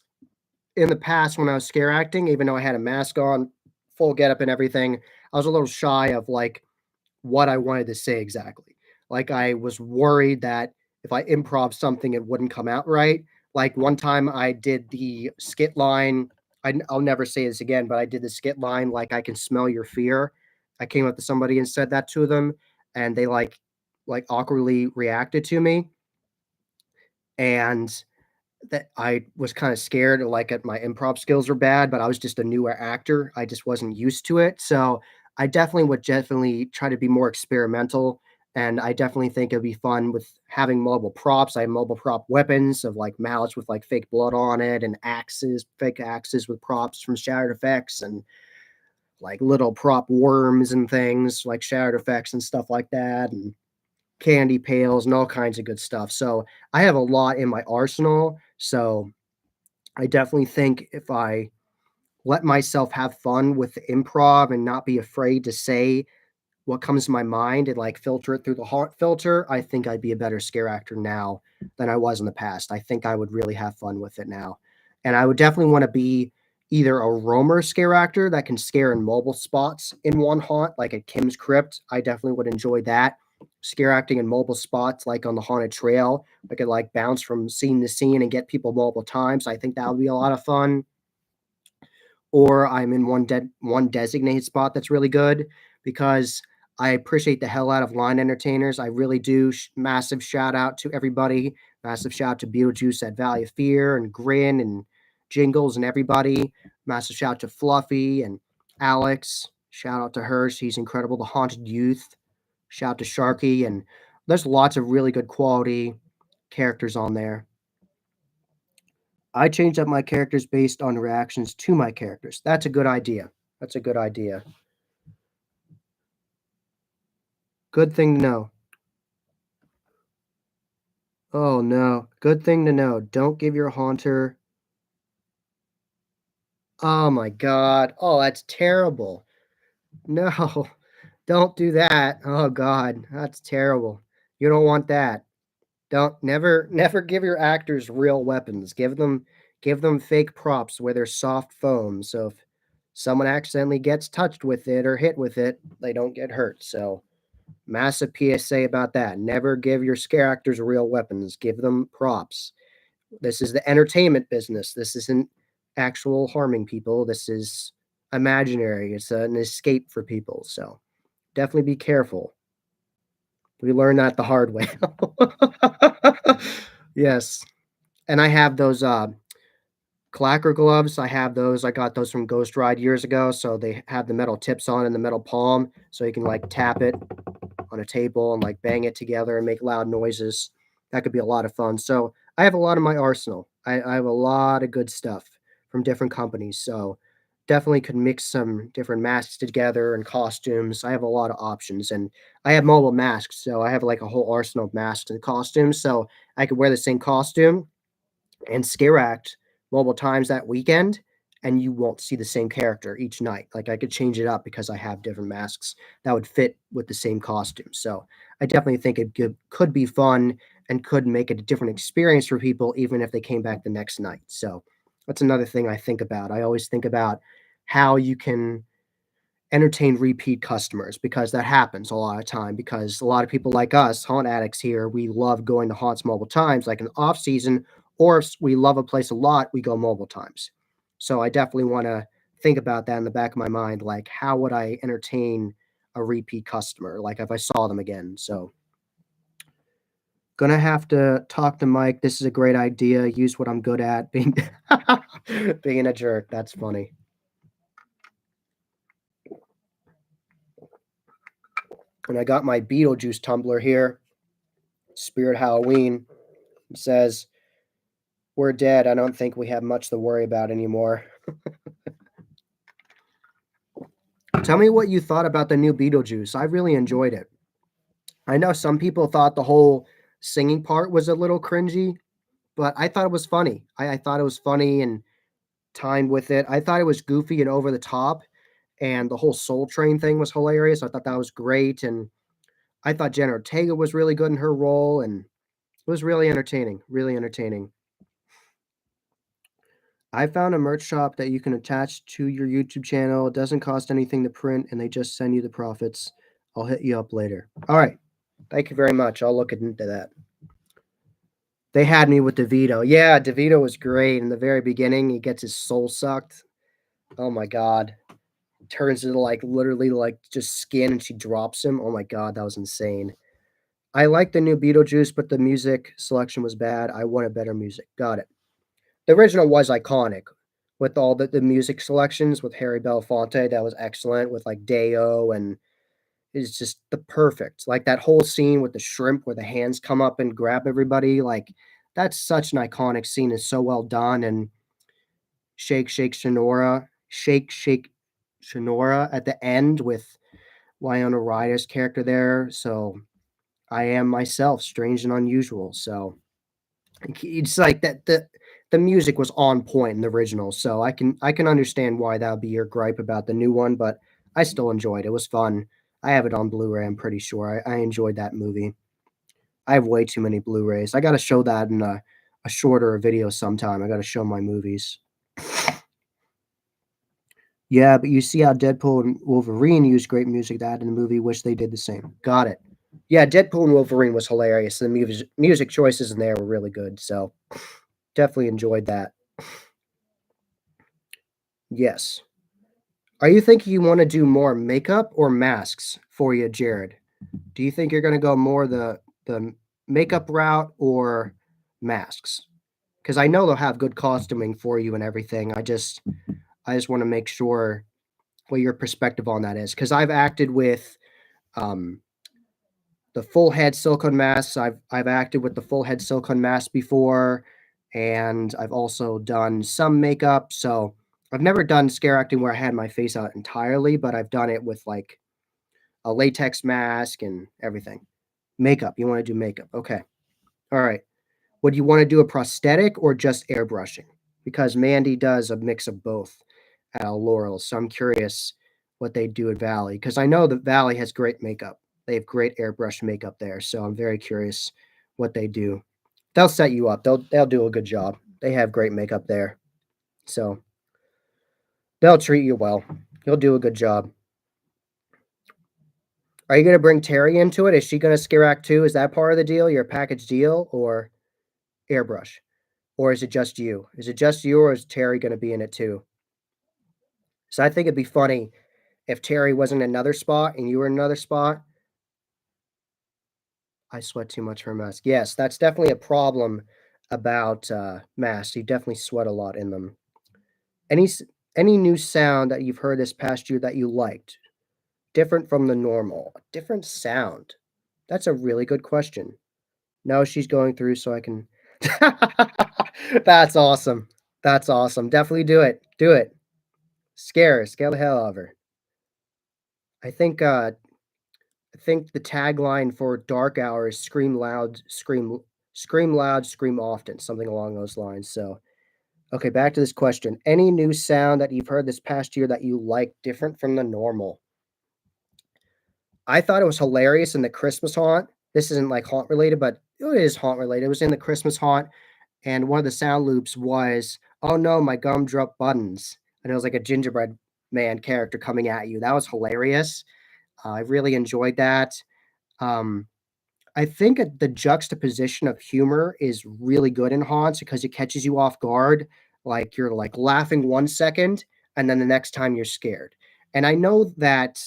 in the past when I was scare acting, even though I had a mask on, full getup and everything, I was a little shy of like what I wanted to say exactly. Like I was worried that if I improv something, it wouldn't come out right. Like one time I did the skit line. I'll never say this again, but I did the skit line like I can smell your fear. I came up to somebody and said that to them, and they like awkwardly reacted to me, and that I was kind of scared, like at my improv skills were bad, but I was just a newer actor. I just wasn't used to it. So I definitely try to be more experimental. And I definitely think it'd be fun with having mobile props. I have mobile prop weapons of like mallets with like fake blood on it and axes, fake axes with props from Shattered Effects and like little prop worms and things like Shattered Effects and stuff like that. And candy pails and all kinds of good stuff. So I have a lot in my arsenal. So I definitely think if I let myself have fun with the improv and not be afraid to say what comes to my mind and like filter it through the heart filter, I think I'd be a better scare actor now than I was in the past. I think I would really have fun with it now. And I would definitely want to be either a roamer scare actor that can scare in mobile spots in one haunt, like at Kim's Crypt. I definitely would enjoy that. Scare acting in mobile spots, like on the haunted trail. I could like bounce from scene to scene and get people multiple times. I think that would be a lot of fun. Or I'm in one designated spot that's really good because I appreciate the hell out of line entertainers. I really do. Massive shout out to everybody. Massive shout out to Beetlejuice at Valley of Fear and Grin and Jingles and everybody. Massive shout out to Fluffy and Alex. Shout out to her. She's incredible. The Haunted Youth. Shout out to Sharky. And there's lots of really good quality characters on there. I changed up my characters based on reactions to my characters. That's a good idea. That's a good idea. Good thing to know. Oh no. Good thing to know. Don't give your haunter. Oh my god. Oh, that's terrible. No. Don't do that. Oh god. That's terrible. You don't want that. Don't never give your actors real weapons. Give them fake props where they're soft foam. So if someone accidentally gets touched with it or hit with it, they don't get hurt. So massive PSA about that. Never give your scare actors real weapons. Give them props. This is the entertainment business. This isn't actual harming people. This is imaginary. It's an escape for people. So definitely be careful. We learned that the hard way. Yes. And I have those clacker gloves. I have those. I got those from Ghost Ride years ago. So they have the metal tips on and the metal palm. So you can like tap it on a table and like bang it together and make loud noises. That could be a lot of fun. So I have a lot in my arsenal. I have a lot of good stuff from different companies. So definitely could mix some different masks together and costumes. I have a lot of options and I have mobile masks. So I have like a whole arsenal of masks and costumes. So I could wear the same costume and scare act multiple times that weekend and you won't see the same character each night. Like I could change it up because I have different masks that would fit with the same costume. So I definitely think it could be fun and could make it a different experience for people even if they came back the next night. So that's another thing I think about. I always think about how you can entertain repeat customers, because that happens a lot of time, because a lot of people like us, haunt addicts here, we love going to haunts multiple times, like in off season, or if we love a place a lot, we go multiple times. So I definitely want to think about that in the back of my mind, like how would I entertain a repeat customer, like if I saw them again. So gonna have to talk to Mike. This is a great idea. Use what I'm good at, being being a jerk. That's funny. And I got my Beetlejuice tumbler here. Spirit Halloween. It says, "We're dead. I don't think we have much to worry about anymore." Tell me what you thought about the new Beetlejuice. I really enjoyed it. I know some people thought the whole singing part was a little cringy, but I thought it was funny. I thought it was funny and timed with it. I thought it was goofy and over the top, and the whole Soul Train thing was hilarious. I thought that was great, and I thought Jenna Ortega was really good in her role, and it was really entertaining. Really entertaining. I found a merch shop that you can attach to your YouTube channel. It doesn't cost anything to print, and they just send you the profits. I'll hit you up later. All right. Thank you very much. I'll look into that. They had me with DeVito. Yeah, DeVito was great in the very beginning. He gets his soul sucked. Oh my god. Turns into like literally like just skin, and she drops him. Oh my god, that was insane. I like the new Beetlejuice, but the music selection was bad. I wanted better music. Got it. The original was iconic with all the music selections with Harry Belafonte. That was excellent with like Deo, and it's just the perfect. Like that whole scene with the shrimp where the hands come up and grab everybody. Like that's such an iconic scene. It's so well done. And Shake Shake Sonora, Shake Shake Sonora at the end with Winona Ryder's character there. So I am myself strange and unusual. So it's like that the music was on point in the original, so I can understand why that would be your gripe about the new one, but I still enjoyed it. It was fun. I have it on Blu-ray, I'm pretty sure. I enjoyed that movie. I have way too many Blu-rays. I gotta show that in a shorter video sometime. I gotta show my movies. Yeah, but you see how Deadpool and Wolverine used great music that in the movie. Wish they did the same. Got it. Yeah, Deadpool and Wolverine was hilarious. The music choices in there were really good. So definitely enjoyed that. Yes. Are you thinking you want to do more makeup or masks for you, Jared? Do you think you're going to go more the makeup route or masks? Because I know they'll have good costuming for you and everything. I just want to make sure what your perspective on that is. Because I've acted with um, the full head silicone masks. I've acted with the full head silicone mask before, and I've also done some makeup. So I've never done scare acting where I had my face out entirely, but I've done it with like a latex mask and everything. Makeup. You want to do makeup? Okay. All right. Would you want to do a prosthetic or just airbrushing? Because Mandy does a mix of both at Laurel, so I'm curious what they do at Valley, because I know that Valley has great makeup. They have great airbrush makeup there, so I'm very curious what they do. They'll set you up. They'll do a good job. They have great makeup there, so they'll treat you well. You'll do a good job. Are you going to bring Terry into it? Is she going to scare act too? Is that part of the deal? Your package deal or airbrush? Or is it just you? Is it just you, or is Terry going to be in it too? So I think it'd be funny if Terry was in another spot and you were in another spot. I sweat too much for a mask. Yes, that's definitely a problem about masks. You definitely sweat a lot in them. Any any new sound that you've heard this past year that you liked, different from the normal? A different sound. That's a really good question. No, she's going through, so I can. That's awesome. That's awesome. Definitely do it. Do it. Scare her. Scare the hell out of her. I think the tagline for Dark Hour is scream loud, scream often, something along those lines. So, okay, back to this question. Any new sound that you've heard this past year that you like different from the normal? I thought it was hilarious in the Christmas haunt. This isn't like haunt related, but it is haunt related. It was in the Christmas haunt, and one of the sound loops was, "Oh no, my gum dropped buttons," and it was like a gingerbread Man character coming at you. That was hilarious. I really enjoyed that. Um, I think the juxtaposition of humor is really good in haunts because it catches you off guard. Like you're like laughing 1 second, and then the next time you're scared. And I know that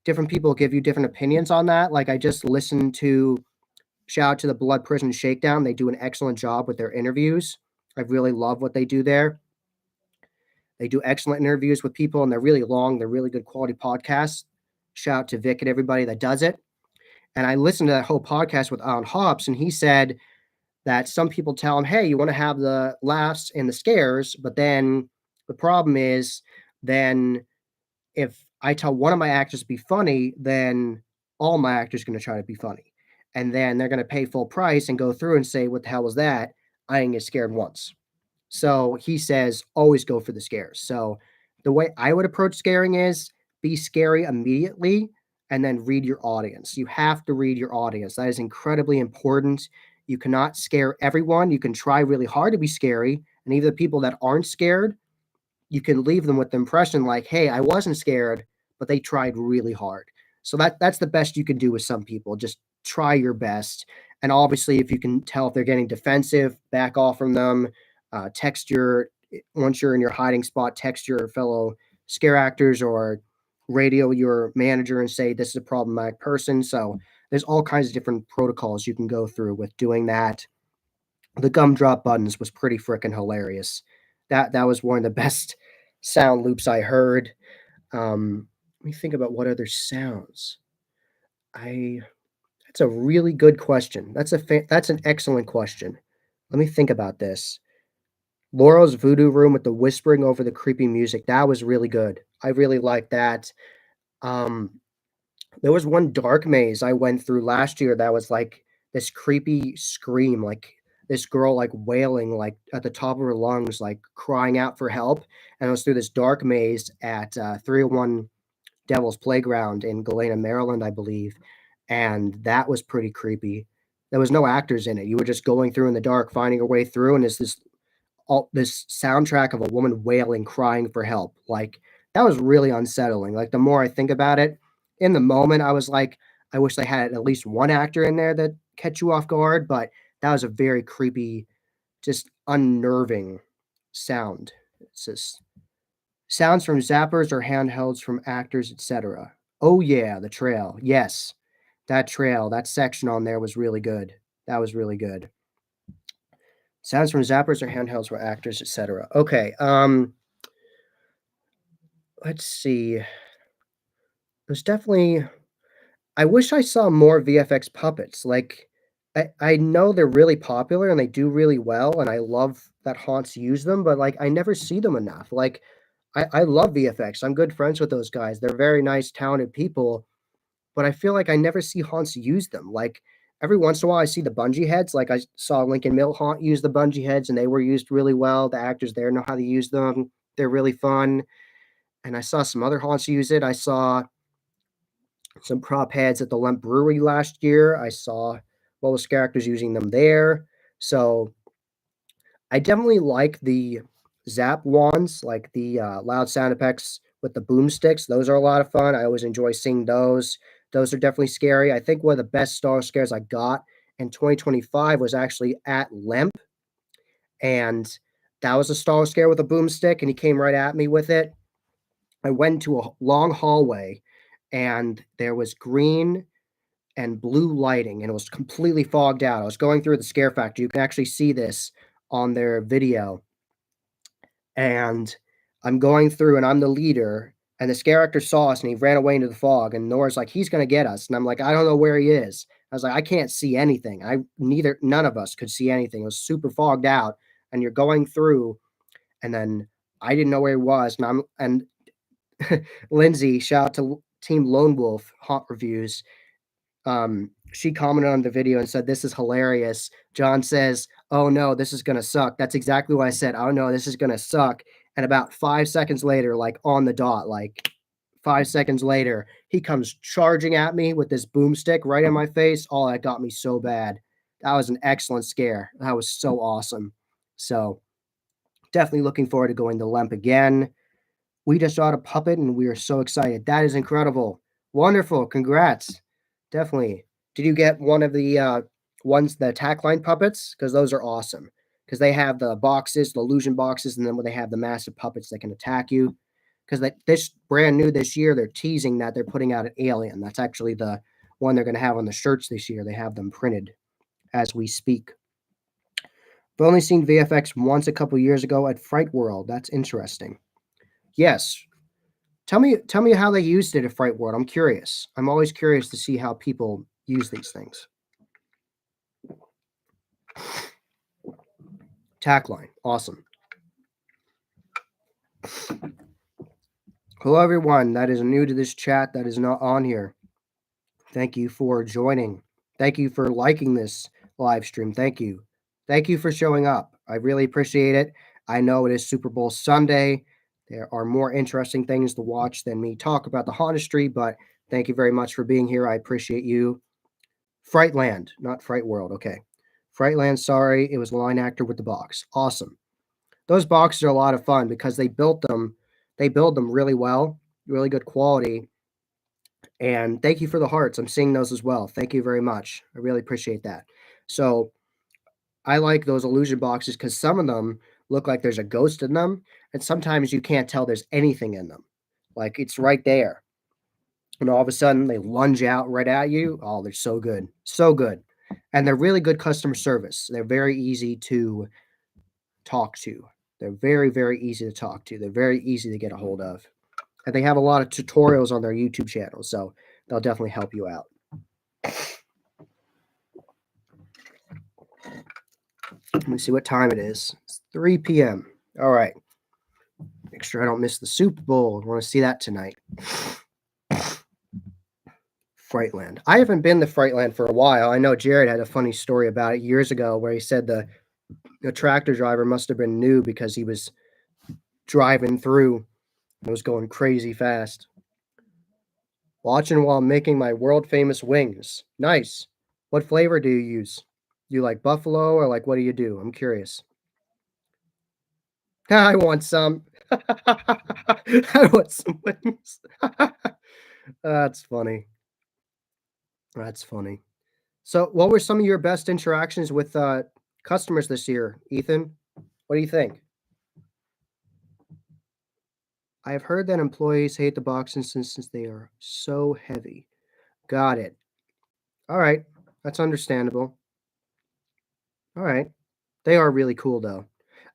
different people give you different opinions on that. Like I just listened to shout out to the Blood Prison Shakedown. They do an excellent job with their interviews. I really love what they do there. They do excellent interviews with people, and they're really long. They're really good quality podcasts. Shout out to Vic and everybody that does it. And I listened to that whole podcast with Alan Hobbs, and he said that some people tell him, "Hey, you want to have the laughs and the scares, but then the problem is, then if I tell one of my actors to be funny, then all my actors are going to try to be funny, and then they're going to pay full price and go through and say, "What the hell was that?" I didn't get scared once. So he says, always go for the scares. So the way I would approach scaring is be scary immediately and then read your audience. You have to read your audience. That is incredibly important. You cannot scare everyone. You can try really hard to be scary. And even the people that aren't scared, you can leave them with the impression like, hey, I wasn't scared, but they tried really hard. So that's the best you can do with some people. Just try your best. And obviously, if you can tell if they're getting defensive, back off from them. Text your once you're in your hiding spot, text your fellow scare actors or radio your manager and say this is a problematic person. So there's all kinds of different protocols you can go through with doing that. The gumdrop buttons was pretty freaking hilarious. That was one of the best sound loops I heard. Let me think about what other sounds. I That's a really good question. That's an excellent question. Let me think about this. Laurel's voodoo room with the whispering over the creepy music. That was really good. I really liked that. Um, there was one dark maze I went through last year that was like this creepy scream, like this girl like wailing like at the top of her lungs, like crying out for help. And it was through this dark maze at 301 Devil's Playground in Galena, Maryland, I believe. And that was pretty creepy. There was no actors in it. You were just going through in the dark, finding your way through, and it's this soundtrack of a woman wailing, crying for help. Like that was really unsettling. Like the more I think about it, in the moment, I was like, I wish they had at least one actor in there that catch you off guard. But that was a very creepy, just unnerving sound. It's just sounds from zappers or handhelds from actors, etc. Oh yeah, the trail. Yes, that trail, that section on there was really good. That was really good. Sounds from zappers or handhelds for actors, etc. Okay, let's see. There's definitely I wish I saw more VFX puppets. Like I know they're really popular and they do really well, and I love that haunts use them, but like I never see them enough. Like I love VFX. I'm good friends with those guys. They're very nice, talented people, but I feel like I never see haunts use them. Like every once in a while, I see the bungee heads. Like I saw Lincoln Mill haunt use the bungee heads, and they were used really well. The actors there know how to use them. They're really fun. And I saw some other haunts use it. I saw some prop heads at the Lemp Brewery last year. I saw Lois characters using them there. So I definitely like the Zap wands, like the loud sound effects with the boomsticks. Those are a lot of fun. I always enjoy seeing those. Those are definitely scary. I think one of the best Star scares I got in 2025 was actually at Lemp, and that was a Star scare with a boomstick, and he came right at me with it. I went to a long hallway, and there was green and blue lighting, and it was completely fogged out. I was going through the scare factory. You can actually see this on their video, and I'm going through and I'm the leader, and the scare actor saw us and he ran away into the fog, and Nora's like, he's gonna get us. And I'm like, I don't know where he is. I was like, I can't see anything. None of us could see anything. It was super fogged out, and you're going through, and then I didn't know where he was, and Lindsay, shout out to Team Lone Wolf Haunt Reviews. She commented on the video and said, "This is hilarious." John says, "Oh no, this is gonna suck." That's exactly what I said. "Oh no, this is gonna suck." And about 5 seconds later, like on the dot, like 5 seconds later, he comes charging at me with this boomstick right in my face. Oh, that got me so bad. That was an excellent scare. That was so awesome. So definitely looking forward to going to Lemp again. We just got a puppet and we are so excited. That is incredible. Wonderful. Congrats. Definitely. Did you get one of the the attack line puppets? Because those are awesome. Because they have the boxes, the illusion boxes, and then when they have the massive puppets that can attack you. Because this brand new this year, they're teasing that they're putting out an alien. That's actually the one they're going to have on the shirts this year. They have them printed as we speak. I've only seen VFX once a couple years ago at Fright World. That's interesting. Yes. Tell me how they used it at Fright World. I'm curious. I'm always curious to see how people use these things. Tackline. Awesome. Hello, everyone that is new to this chat that is not on here. Thank you for joining. Thank you for liking this live stream. Thank you. Thank you for showing up. I really appreciate it. I know it is Super Bowl Sunday. There are more interesting things to watch than me talk about the Hauntistry, but thank you very much for being here. I appreciate you. Frightland, not Fright World. Okay. Frightland, sorry. It was line actor with the box. Awesome. Those boxes are a lot of fun because they build them really well, really good quality. And thank you for the hearts. I'm seeing those as well. Thank you very much. I really appreciate that. So I like those illusion boxes because some of them look like there's a ghost in them, and sometimes you can't tell there's anything in them. Like it's right there. And all of a sudden they lunge out right at you. Oh, they're so good. So good. And they're really good customer service. They're very easy to talk to. They're very, very easy to talk to. They're very easy to get a hold of. And they have a lot of tutorials on their YouTube channel, so they'll definitely help you out. Let me see what time it is. It's 3 p.m. All right. Make sure I don't miss the Super Bowl. I want to see that tonight. Frightland. I haven't been to Frightland for a while. I know Jared had a funny story about it years ago where he said the tractor driver must have been new because he was driving through and was going crazy fast. Watching while making my world famous wings. Nice. What flavor do you use? You like buffalo or like what do you do? I'm curious. I want some. I want some wings. That's funny. That's funny. So, what were some of your best interactions with customers this year, Ethan? What do you think? I have heard that employees hate the boxes since they are so heavy. Got it. All right. That's understandable. All right. They are really cool, though.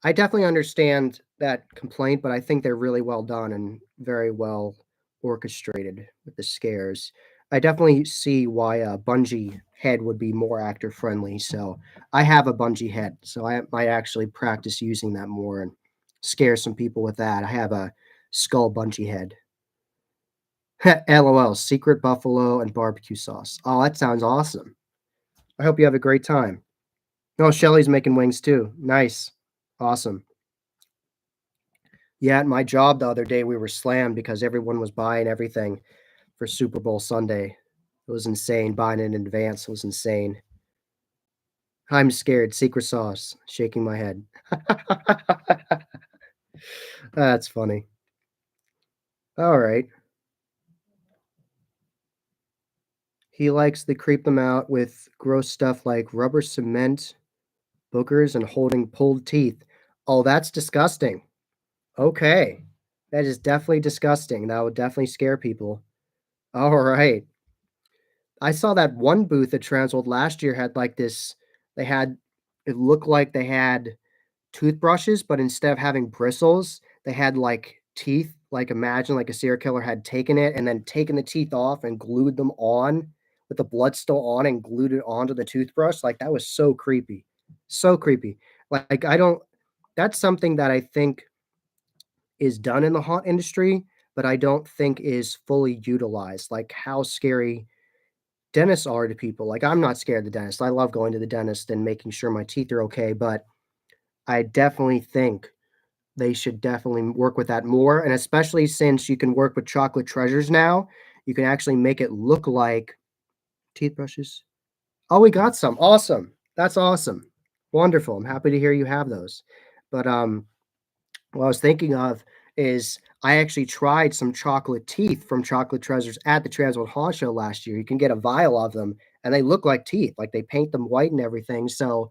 I definitely understand that complaint, but I think they're really well done and very well orchestrated with the scares. I definitely see why a bungee head would be more actor friendly. So I have a bungee head, so I might actually practice using that more and scare some people with that. I have a skull bungee head. LOL, secret buffalo and barbecue sauce. Oh, that sounds awesome. I hope you have a great time. Oh, Shelly's making wings too. Nice. Awesome. Yeah, at my job the other day, we were slammed because everyone was buying everything for Super Bowl Sunday. It was insane. Buying it in advance was insane. I'm scared. Secret sauce. Shaking my head. That's funny. All right. He likes to creep them out with gross stuff like rubber cement, boogers, and holding pulled teeth. Oh, that's disgusting. Okay. That is definitely disgusting. That would definitely scare people. All right. I saw that one booth at Transworld last year had like this. They had it looked like they had toothbrushes, but instead of having bristles, they had like teeth. Like imagine like a serial killer had taken it and then taken the teeth off and glued them on with the blood still on and glued it onto the toothbrush. Like that was so creepy. So creepy. Like I don't that's something that I think is done in the haunt industry, but I don't think is fully utilized. Like how scary dentists are to people. Like I'm not scared of the dentist. I love going to the dentist and making sure my teeth are okay, but I definitely think they should definitely work with that more. And especially since you can work with chocolate treasures now, you can actually make it look like teeth brushes. Oh, we got some. Awesome. That's awesome. Wonderful. I'm happy to hear you have those. But what I was thinking of is I actually tried some chocolate teeth from Chocolate Treasures at the Transworld Haunt Show last year. You can get a vial of them, and they look like teeth, like they paint them white and everything. So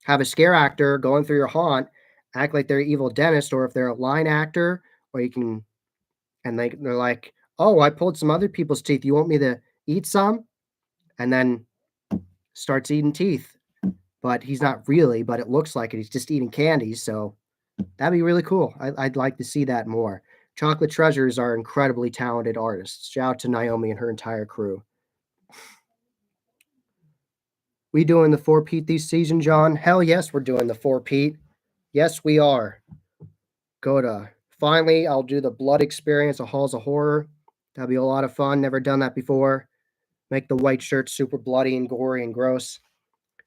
have a scare actor going through your haunt, act like they're evil dentist, or if they're a line actor, or you can, and they're like, "Oh, I pulled some other people's teeth. You want me to eat some?" And then starts eating teeth, but he's not really, but it looks like it. He's just eating candies. So that'd be really cool. I'd like to see that more. Chocolate Treasures are incredibly talented artists. Shout out to Naomi and her entire crew. We doing the 4-peat this season, John? Hell yes, we're doing the 4-peat. Yes, we are. Go to finally, I'll do the blood experience of Halls of Horror. That'll be a lot of fun. Never done that before. Make the white shirt super bloody and gory and gross.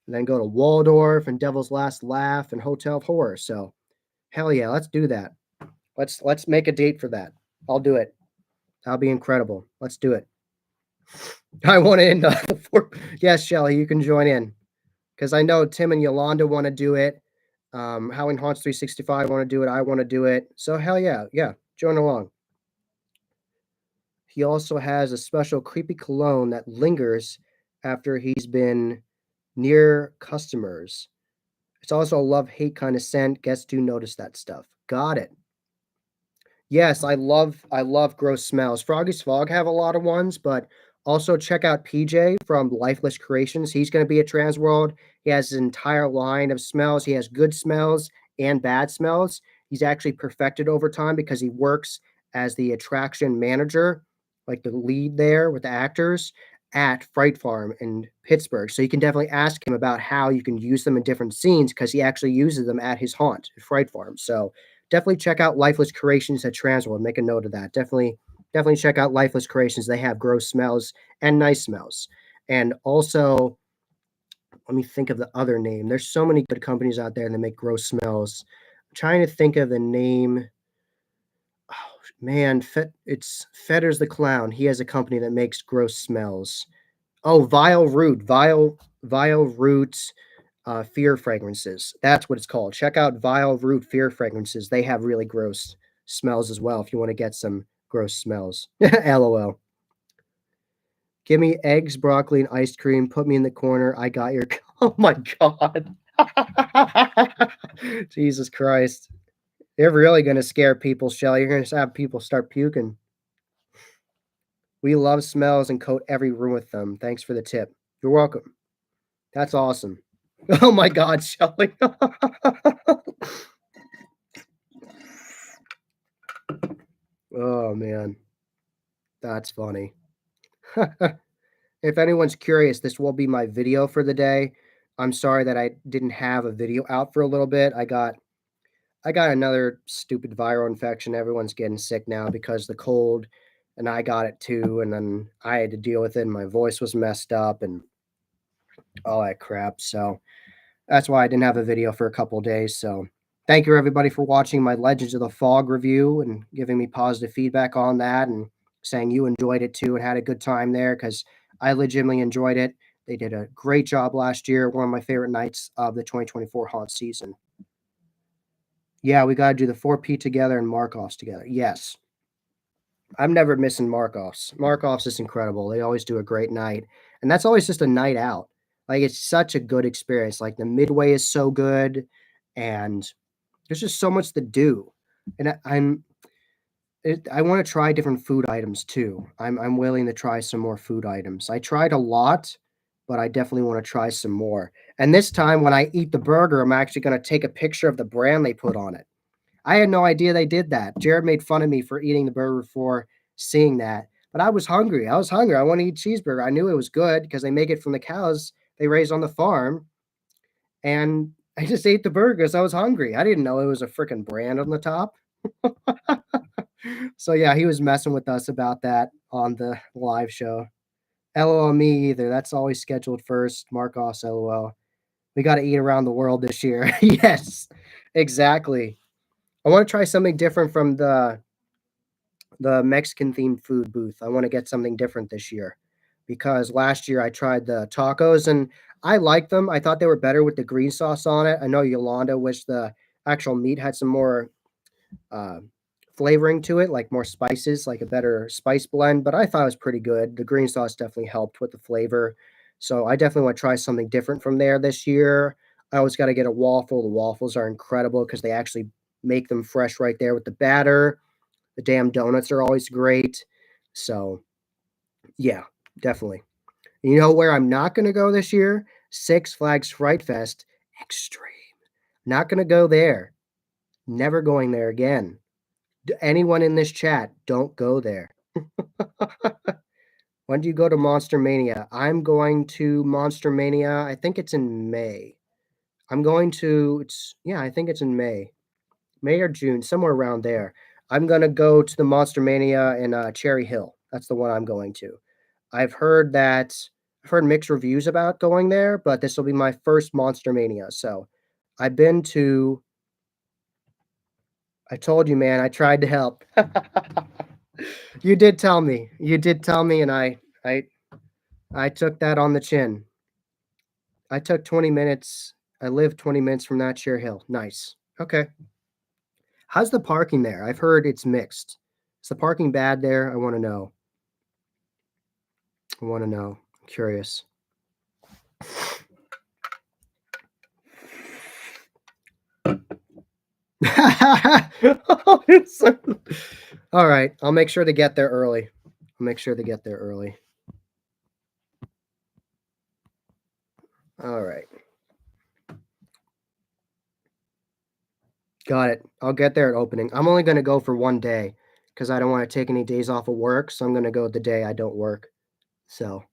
And then go to Waldorf and Devil's Last Laugh and Hotel of Horror. So hell yeah, let's do that. Let's make a date for that. I'll do it. That'll be incredible. Let's do it. I want to end yes, Shelly, you can join in. Because I know Tim and Yolanda want to do it. Howling Haunts 365 want to do it. I want to do it. So hell yeah, join along. He also has a special creepy cologne that lingers after he's been near customers. It's also a love-hate kind of scent. Guests do notice that stuff. Got it. Yes, I love gross smells. Froggy's Fog have a lot of ones, but also check out PJ from Lifeless Creations. He's going to be at Transworld. He has his entire line of smells. He has good smells and bad smells. He's actually perfected over time because he works as the attraction manager, like the lead there with the actors at Fright Farm in Pittsburgh. So you can definitely ask him about how you can use them in different scenes because he actually uses them at his haunt at Fright Farm. So definitely check out Lifeless Creations at Transworld. Make a note of that. Definitely check out Lifeless Creations. They have gross smells and nice smells. And also, let me think of the other name. There's so many good companies out there that make gross smells. I'm trying to think of the name. Oh man, it's Fetters the Clown. He has a company that makes gross smells. Oh, Vile Root Fear Fragrances. That's what it's called. Check out Vile Root Fear Fragrances. They have really gross smells as well if you want to get some gross smells. LOL. Give me eggs, broccoli, and ice cream. Put me in the corner. I got your. Oh my God. Jesus Christ. You're really going to scare people, Shelly. You're going to have people start puking. We love smells and coat every room with them. Thanks for the tip. You're welcome. That's awesome. Oh my God, Shelly. Oh man. That's funny. If anyone's curious, this will be my video for the day. I'm sorry that I didn't have a video out for a little bit. I got another stupid viral infection. Everyone's getting sick now because the cold, and I got it too, and then I had to deal with it, and my voice was messed up and all that crap. So that's why I didn't have a video for a couple of days. So thank you everybody for watching my Legends of the Fog review and giving me positive feedback on that and saying you enjoyed it too and had a good time there because I legitimately enjoyed it. They did a great job last year. One of my favorite nights of the 2024 haunt season. Yeah, we got to do the 4P together and Markovs together. Yes. I'm never missing Markovs. Markovs is incredible. They always do a great night. And that's always just a night out. Like it's such a good experience. Like the midway is so good and there's just so much to do. And I want to try different food items too. I'm willing to try some more food items. I tried a lot, but I definitely want to try some more. And this time when I eat the burger, I'm actually going to take a picture of the brand they put on it. I had no idea they did that. Jared made fun of me for eating the burger before seeing that. But I was hungry. I was hungry. I want to eat cheeseburger. I knew it was good because they make it from the cows they raise on the farm. And I just ate the burgers. I was hungry. I didn't know it was a freaking brand on the top. So yeah, he was messing with us about that on the live show. LOL me either. That's always scheduled first. Marcos LOL. We got to eat around the world this year. Yes, exactly. I want to try something different from the Mexican themed food booth. I want to get something different this year because last year I tried the tacos and I liked them. I thought they were better with the green sauce on it. I know Yolanda wished the actual meat had some more uh, flavoring to it, like more spices, like a better spice blend, but I thought it was pretty good. The green sauce definitely helped with the flavor. So I definitely want to try something different from there this year. I always got to get a waffle. The waffles are incredible because they actually make them fresh right there with the batter. The damn donuts are always great. So, yeah, definitely. You know where I'm not going to go this year? Six Flags Fright Fest Extreme. Not going to go there. Never going there again. Anyone in this chat, don't go there. When do you go to Monster Mania? I'm going to Monster Mania. I think it's in May. I think it's in May. May or June, somewhere around there. I'm going to go to the Monster Mania in Cherry Hill. That's the one I'm going to. I've heard mixed reviews about going there, but this will be my first Monster Mania. So I've been to, I told you, man, I tried to help. You did tell me. And I took that on the chin. I took 20 minutes. I live 20 minutes from that Cherry Hill. Nice. Okay. How's the parking there? I've heard it's mixed. Is the parking bad there? I want to know. I'm curious. All right. I'll make sure to get there early. All right. Got it. I'll get there at opening. I'm only going to go for one day because I don't want to take any days off of work. So I'm going to go the day I don't work. So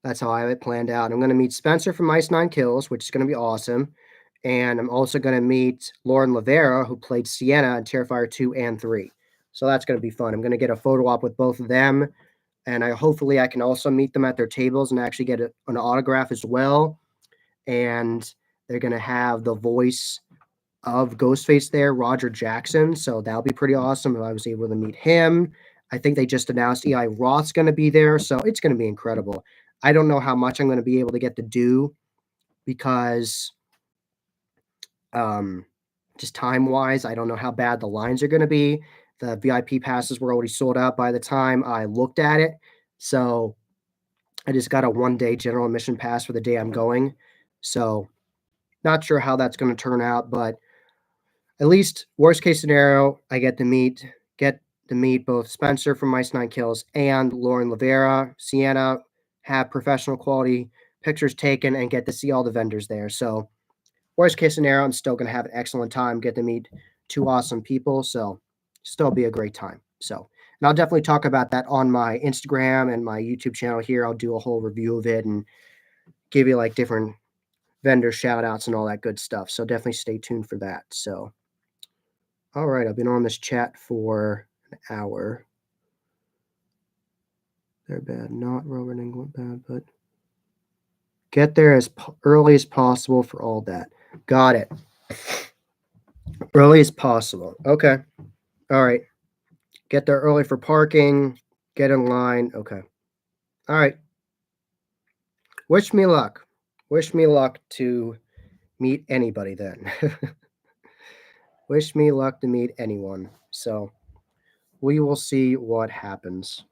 that's how I have it planned out. I'm going to meet Spencer from Ice Nine Kills, which is going to be awesome. And I'm also going to meet Lauren Lavera, who played Sienna in Terrifier 2 and 3. So that's going to be fun. I'm going to get a photo op with both of them. And hopefully I can also meet them at their tables and actually get an autograph as well. And they're going to have the voice of Ghostface there, Roger Jackson. So that'll be pretty awesome if I was able to meet him. I think they just announced Eli Roth's going to be there. So it's going to be incredible. I don't know how much I'm going to be able to get to do because just time-wise, I don't know how bad the lines are going to be. The VIP passes were already sold out by the time I looked at it. So I just got a one-day general admission pass for the day I'm going. So not sure how that's going to turn out, but at least worst case scenario, I get to meet both Spencer from Ice Nine Kills and Lauren Lavera, Sienna, have professional quality pictures taken, and get to see all the vendors there. So worst case scenario, I'm still going to have an excellent time, get to meet two awesome people. So still be a great time. So, and I'll definitely talk about that on my Instagram and my YouTube channel here. I'll do a whole review of it and give you like different vendor shout outs and all that good stuff. So definitely stay tuned for that. So, all right, I've been on this chat for an hour. They're bad, not Robert England bad, but get there as early as possible for all that. Got it. Early as possible. Okay. All right. Get there early for parking. Get in line. Okay. All right. Wish me luck. Wish me luck to meet anybody then. Wish me luck to meet anyone. So we will see what happens.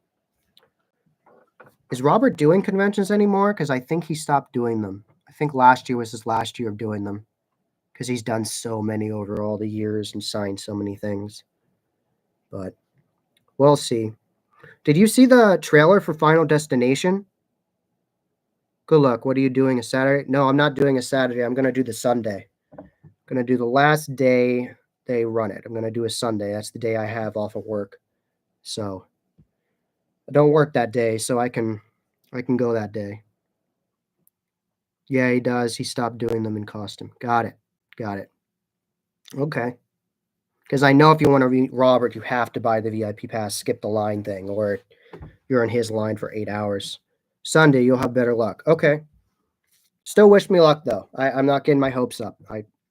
Is Robert doing conventions anymore? Because I think he stopped doing them. I think last year was his last year of doing them. Because he's done so many over all the years and signed so many things. But we'll see. Did you see the trailer for Final Destination? Good luck. What are you doing a Saturday? No, I'm not doing a Saturday. I'm going to do the Sunday. I'm going to do the last day they run it. I'm going to do a Sunday. That's the day I have off of work. So I don't work that day, so I can go that day. Yeah, he does. He stopped doing them in costume. Got it. Okay. Because I know if you want to meet Robert, you have to buy the VIP pass, skip the line thing, or you're in his line for 8 hours. Sunday, you'll have better luck. Okay. Still wish me luck, though. I'm not getting my hopes up.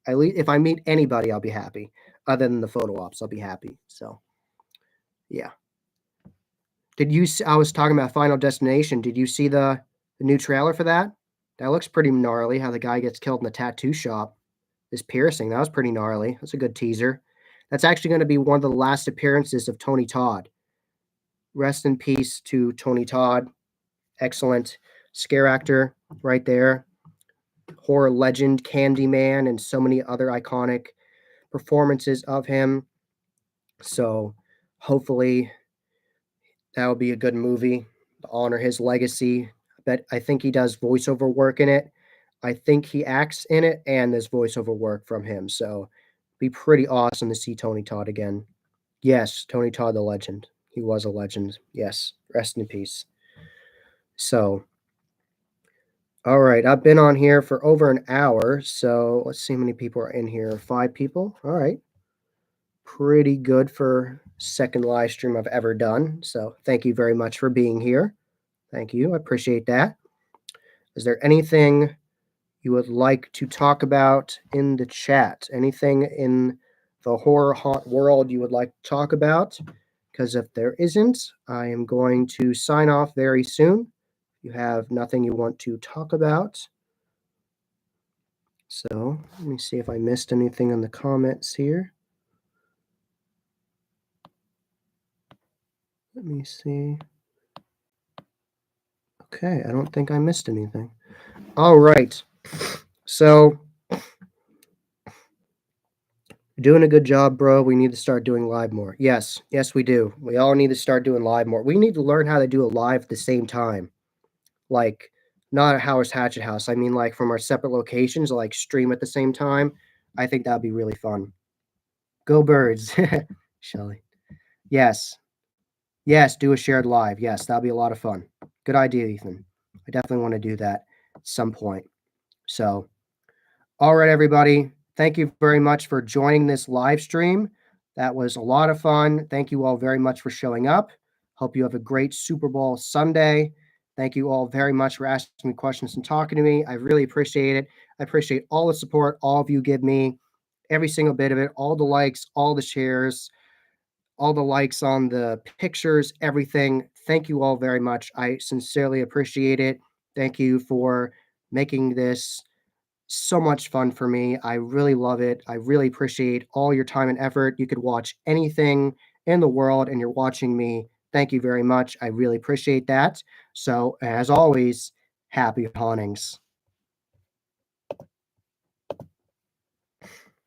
If I meet anybody, I'll be happy. Other than the photo ops, I'll be happy. So, yeah. I was talking about Final Destination. Did you see the new trailer for that? That looks pretty gnarly, how the guy gets killed in the tattoo shop. This piercing, that was pretty gnarly. That's a good teaser. That's actually going to be one of the last appearances of Tony Todd. Rest in peace to Tony Todd. Excellent scare actor right there. Horror legend, Candyman, and so many other iconic performances of him. So hopefully that will be a good movie to honor his legacy. But I think he does voiceover work in it. I think he acts in it, and there's voiceover work from him. So be pretty awesome to see Tony Todd again. Yes, Tony Todd, the legend. He was a legend. Yes, rest in peace. So, all right, I've been on here for over an hour. So let's see how many people are in here. 5 people. All right. Pretty good for second live stream I've ever done. So thank you very much for being here. Thank you. I appreciate that. Is there anything you would like to talk about in the chat? Anything in the horror haunt world you would like to talk about? Because if there isn't, I am going to sign off very soon. You have nothing you want to talk about. So let me see if I missed anything in the comments here. Let me see. Okay, I don't think I missed anything. All right. So, doing a good job, bro. We need to start doing live more. Yes, we do. We all need to start doing live more. We need to learn how to do a live at the same time. Like, not at Howard's Hatchet House. I mean, like from our separate locations, like stream at the same time. I think that'd be really fun. Go Birds, Shelly. Yes, do a shared live. Yes, that'll be a lot of fun. Good idea, Ethan. I definitely want to do that at some point. So, all right, everybody. Thank you very much for joining this live stream. That was a lot of fun. Thank you all very much for showing up. Hope you have a great Super Bowl Sunday. Thank you all very much for asking me questions and talking to me. I really appreciate it. I appreciate all the support all of you give me, every single bit of it, all the likes, all the shares, all the likes on the pictures, everything. Thank you all very much. I sincerely appreciate it. Thank you for making this so much fun for me. I really love it. I really appreciate all your time and effort. You could watch anything in the world and you're watching me. Thank you very much. I really appreciate that. So, as always, happy hauntings.